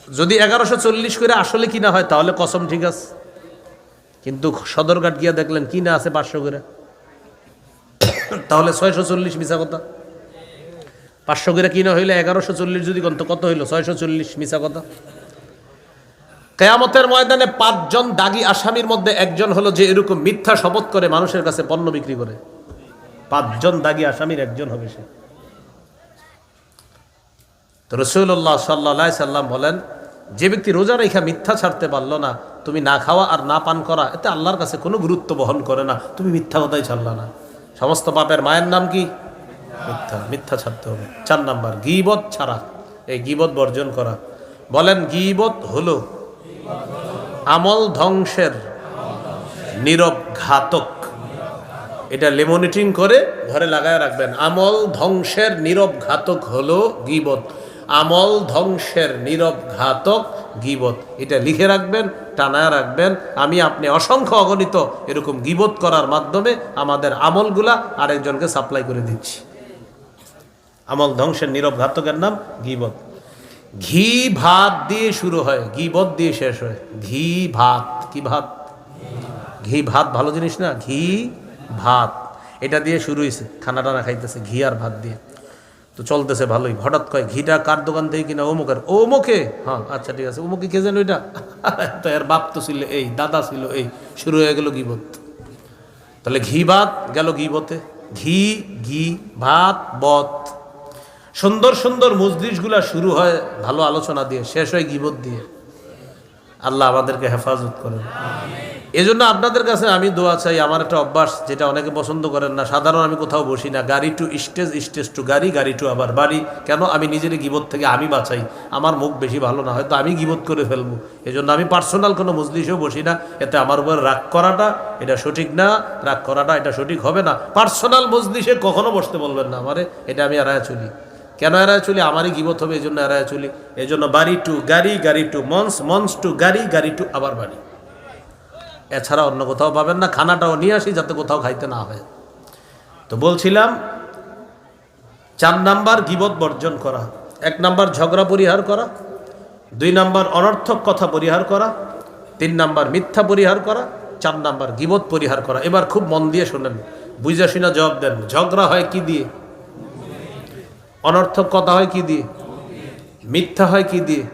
A: যদি 1140 করে আসলে কিনা হয় তাহলে কসম ঠিক আছে, কিন্তু সদরঘাট গিয়া দেখলেন কিনা আছে 500 করে, তাহলে 640 মিছা কথা। 500 করে কিনা হইলে 1140 যদি কত হইল? 640 মিছা কথা। কিয়ামতের ময়দানে 5 জন দাগী আসামির মধ্যে একজন হলো যে এরকম মিথ্যা শপথ করে মানুষের কাছে পণ্য বিক্রি করে। 5 জন দাগী আসামির একজন হবে সে। তো রাসূলুল্লাহ সাল্লাল্লাহু আলাইহি সাল্লাম বলেন, যে ব্যক্তি রোজা রেখা মিথ্যা ছাড়তে পারলো না, তুমি না খাওয়া আর না পান করা এতে আল্লাহর কাছে কোনো গুরুত্ব বহন করে না, তুমি মিথ্যা কথাই ছাড়লা না। সমস্ত পাপের মায়ের নাম কি? মিথ্যা। মিথ্যা ছাড়তে হবে। 4 নাম্বার গীবত ছাড়া, এই গীবত বর্জন করা। বলেন গীবত হলো আমল ধ্বংসের নীরব ঘাতক। এটা লেমোনেটিং করে ঘরে লাগায় রাখবেন। আমল ধ্বংসের নীরব ঘাতক হলো গীবত। আমল ধ্বংসের নীরব ঘাতক গীবত, এটা লিখে রাখবেন, টানায় রাখবেন। আমি আপনি অসংখ্য অগণিত এরকম গীবত করার মাধ্যমে আমাদের আমলগুলা আরেকজনকে সাপ্লাই করে দিচ্ছি। আমল ধ্বংসের নীরব ঘাতকের নাম গীবত। ঘি ভাত দিয়ে শুরু হয়, গীবত দিয়ে শেষ হয়। ঘি ভাত, কি ভাত? ঘি ভাত ভালো জিনিস না? ঘি ভাত, এটা দিয়ে শুরু হয়েছে। খানা টানা খাইতেছে ঘি আর ভাত দিয়ে, তো চলতেছে ভালোই। হঠাৎ কয় ঘিটা কার দোকান থেকে কিনা? অমুকের। ওমুকে? হ্যাঁ আচ্ছা ঠিক আছে। অমুকে কে যেন এটা? তো এর বাপ তো ছিল এই, দাদা ছিল এই, শুরু হয়ে গেল গীবত। তাহলে ঘি ভাত গেল গিবতে, ঘি ঘি ভাত বত। সুন্দর সুন্দর মজলিসগুলা শুরু হয় ভালো আলোচনা দিয়ে, শেষ হয় গিবত দিয়ে। আল্লাহ আমাদেরকে হেফাজত করেন। এই জন্য আপনাদের কাছে আমি দোয়া চাই। আমার একটা অভ্যাস, যেটা অনেকে পছন্দ করেন না, সাধারণ আমি কোথাও বসি না, গাড়ি টু স্টেজ, স্টেজ টু গাড়ি, গাড়ি টু আবার বাড়ি। কেন? আমি নিজের গিবত থেকে আমি বাঁচাই। আমার মুখ বেশি ভালো না, হয়তো আমি গিবত করে ফেলবো। এই জন্য আমি পার্সোনাল কোনো মজলিসেও বসি না। এতে আমার উপর রাগ করাটা এটা সঠিক না, রাগ করাটা এটা সঠিক হবে না। পার্সোনাল মজলিসে কখনো বসতে বলবেন না আমারে, এটা আমি এড়ায় চলি। কেন এড়ায় চলি? আমারই গিবত হবে, এই জন্য এড়ায় চলি। এই জন্য বাড়ি টু গাড়ি, গাড়ি টু মঞ্চ, মঞ্চ টু গাড়ি, গাড়ি টু আবার বাড়ি। এছাড়া অন্য কোথাও পাবেন না। খানাটাও নিয়ে আসি যাতে কোথাও খাইতে না হয়। তো বলছিলাম 4 নাম্বার গিবত বর্জন করা। 1 নাম্বার ঝগড়া পরিহার করা, 2 নাম্বার অনর্থক কথা পরিহার করা, 3 নাম্বার মিথ্যা পরিহার করা, 4 নাম্বার গিবত পরিহার করা। এবার খুব মন দিয়ে শোনেন, বুঝা শুনা জবাব দেন। ঝগড়া হয় কি দিয়ে? অনর্থক কথা হয় কি দিয়ে? মিথ্যা হয় কি দিয়ে?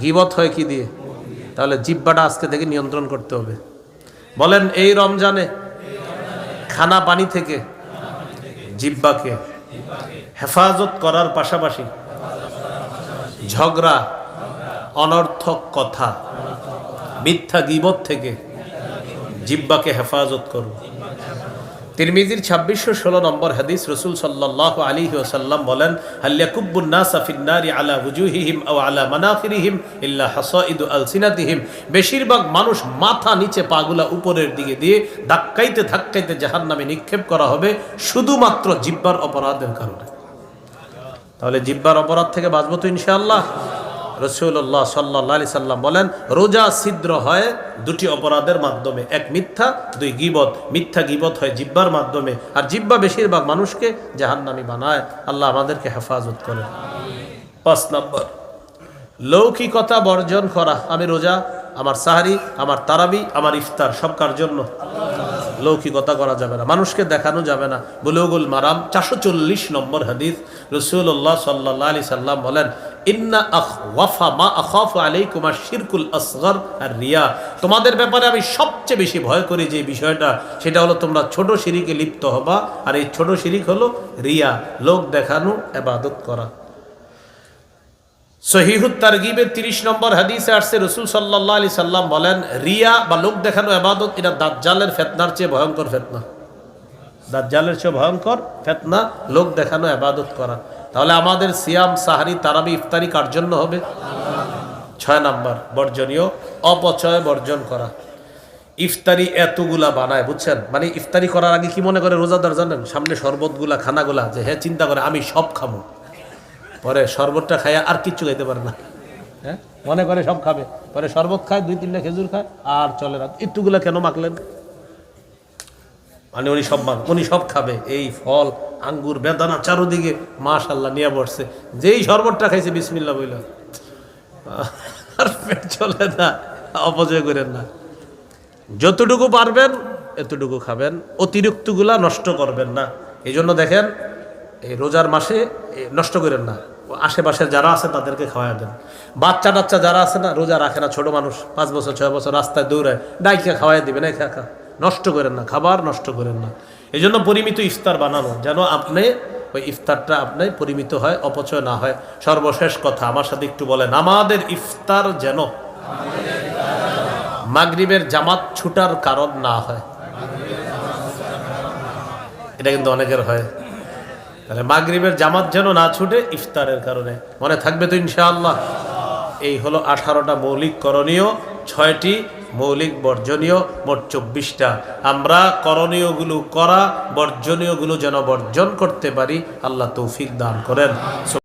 A: গিবত হয় কি দিয়ে? তাহলে জিহ্বাটা আজকে থেকে নিয়ন্ত্রণ করতে হবে। বলেন, এই রমজানে খানা পানি থেকে জিহ্বাকে হেফাজত করার পাশাপাশি ঝগড়া, অনর্থক কথা, মিথ্যা গীবত থেকে জিহ্বাকে হেফাজত করুন। তিরমিজির 2616 নম্বর হাদিস, রাসূল সাল্লাল্লাহু আলাইহি ওয়াসাল্লাম বলেন, হাল ইয়াকুব্বুন নাসা ফিন নারি আলা ওয়ুজুহিহিম আও আলা মানাখিরিহিম ইল্লা হাসাইদু আলসিনাতিহিম। বেশিরভাগ মানুষ মাথা নিচে, পাগুলা উপরের দিকে দিয়ে ধাক্কাইতে ধাক্কাইতে জাহান্নামে নিক্ষেপ করা হবে শুধুমাত্র জিহ্বার অপরাধের কারণে। তাহলে জিহ্বার অপরাধ থেকে বাঁচবো তো ইনশাআল্লাহ। রাসূলুল্লাহ সাল্লাল্লাহু আলাইহি সাল্লাম বলেন, রোজা ছিদ্র হয় 2টি অপরাধের মাধ্যমে, 1 মিথ্যা, 2 গীবত। মিথ্যা গীবত হয় জিহ্বার মাধ্যমে, আর জিহ্বা বেশিরভাগ মানুষকে জাহান্নামী বানায়। আল্লাহ আমাদেরকে হেফাজত করেন। 5 নাম্বার লৌকিকতা বর্জন করা। আমি রোজা, আমার সাহারি, আমার তারাবি, আমার ইফতার সব কার জন্য? লৌকিকতা করা যাবে না, মানুষকে দেখানো যাবে না। বুলুগুল মারাম 440 নম্বর হাদিস, রাসূলুল্লাহ সাল্লাল্লাহু আলাইহি সাল্লাম বলেন, ইন্না আখওয়াফা মা আখাফু আলাইকুম আশ-শিরকুল আসগর আর রিয়া। তোমাদের ব্যাপারে আমি সবচেয়ে বেশি ভয় করি যে বিষয়টা, সেটা হলো তোমরা ছোট শিরকে লিপ্ত হবা। আর এই ছোট শিরক হলো রিয়া, লোক দেখানো, ইবাদত করা। সহিহুত তারগিবের 30 নম্বর হাদিসে আসছে, রাসূল সাল্লাল্লাহু আলাইহি সাল্লাম বলেন, রিয়া বা লোক দেখানো ইবাদত, এটা দাজ্জালের ফিতনার চেয়ে ভয়ঙ্কর ফিতনা। দাজ্জালের চেয়ে ভয়ঙ্কর ফিতনা লোক দেখানো ইবাদত করা। তাহলে আমাদের সিয়াম, সাহারি, তারাবি, ইফতারি কার জন্য হবে? 6 নাম্বার বর্জনীয়, অপচয় বর্জন করা। ইফতারি এতগুলা বানায়, বুঝছেন? মানে ইফতারি করার আগে কি মনে করে রোজাদার জানেন? সামনে শরবতগুলা, খানাগুলা, যে হ্যাঁ চিন্তা করে আমি সব খাবো। পরে শরবতটা খায় আর কিচ্ছু খাইতে পারে না। হ্যাঁ, মনে করে সব খাবে, পরে শরবত খায়, 2-3টা খেজুর খায়, আর চলে না। একটুগুলা কেন মাখলেন? মানে উনি সব খাবে। এই ফল, আঙ্গুর, বেদানা চারোদিকে মাশাআল্লাহ নিয়ে বসছে। যেই শরবতটা খাইছে বিসমিল্লাহ বইলা, আর পেট চলে না। অপচয় করেন না, যতটুকু পারবেন এতটুকু খাবেন, অতিরিক্তগুলা নষ্ট করবেন না। এই জন্য দেখেন, এই রোজার মাসে নষ্ট করেন না, আশেপাশের যারা আছে তাদেরকে খাওয়াই দেন। বাচ্চা টাচ্চা যারা আছে না, রোজা রাখে না, ছোট মানুষ, 5 বছর 6 বছর, রাস্তায় দৌড়ায়, ডাইকে খাওয়াই দিবেন, এই খা, নষ্ট করেন না, খাবার নষ্ট করেন না। এই জন্য পরিমিত ইফতার বানানো, যেন আপনি ওই ইফতারটা আপনার পরিমিত হয়, অপচয় না হয়। সর্বশেষ কথা, আমার সাথে একটু বলেন, আমাদের ইফতার যেন মাগরিবের জামাত ছুটার কারণ না হয়। এটা কিন্তু অনেকের হয়। তাহলে মাগরিবের জামাত যেন না ছুটে ইফতারের কারণে। মনে থাকবে তো ইনশাআল্লাহ? এই হলো 18টা মৌলিক করণীয়, 6টি মৌলিক বর্জনীয়, মোট 24টা। আমরা করণীয়গুলো করা, বর্জনীয়গুলো যেন বর্জন করতে পারি। আল্লাহ তৌফিক দান করেন।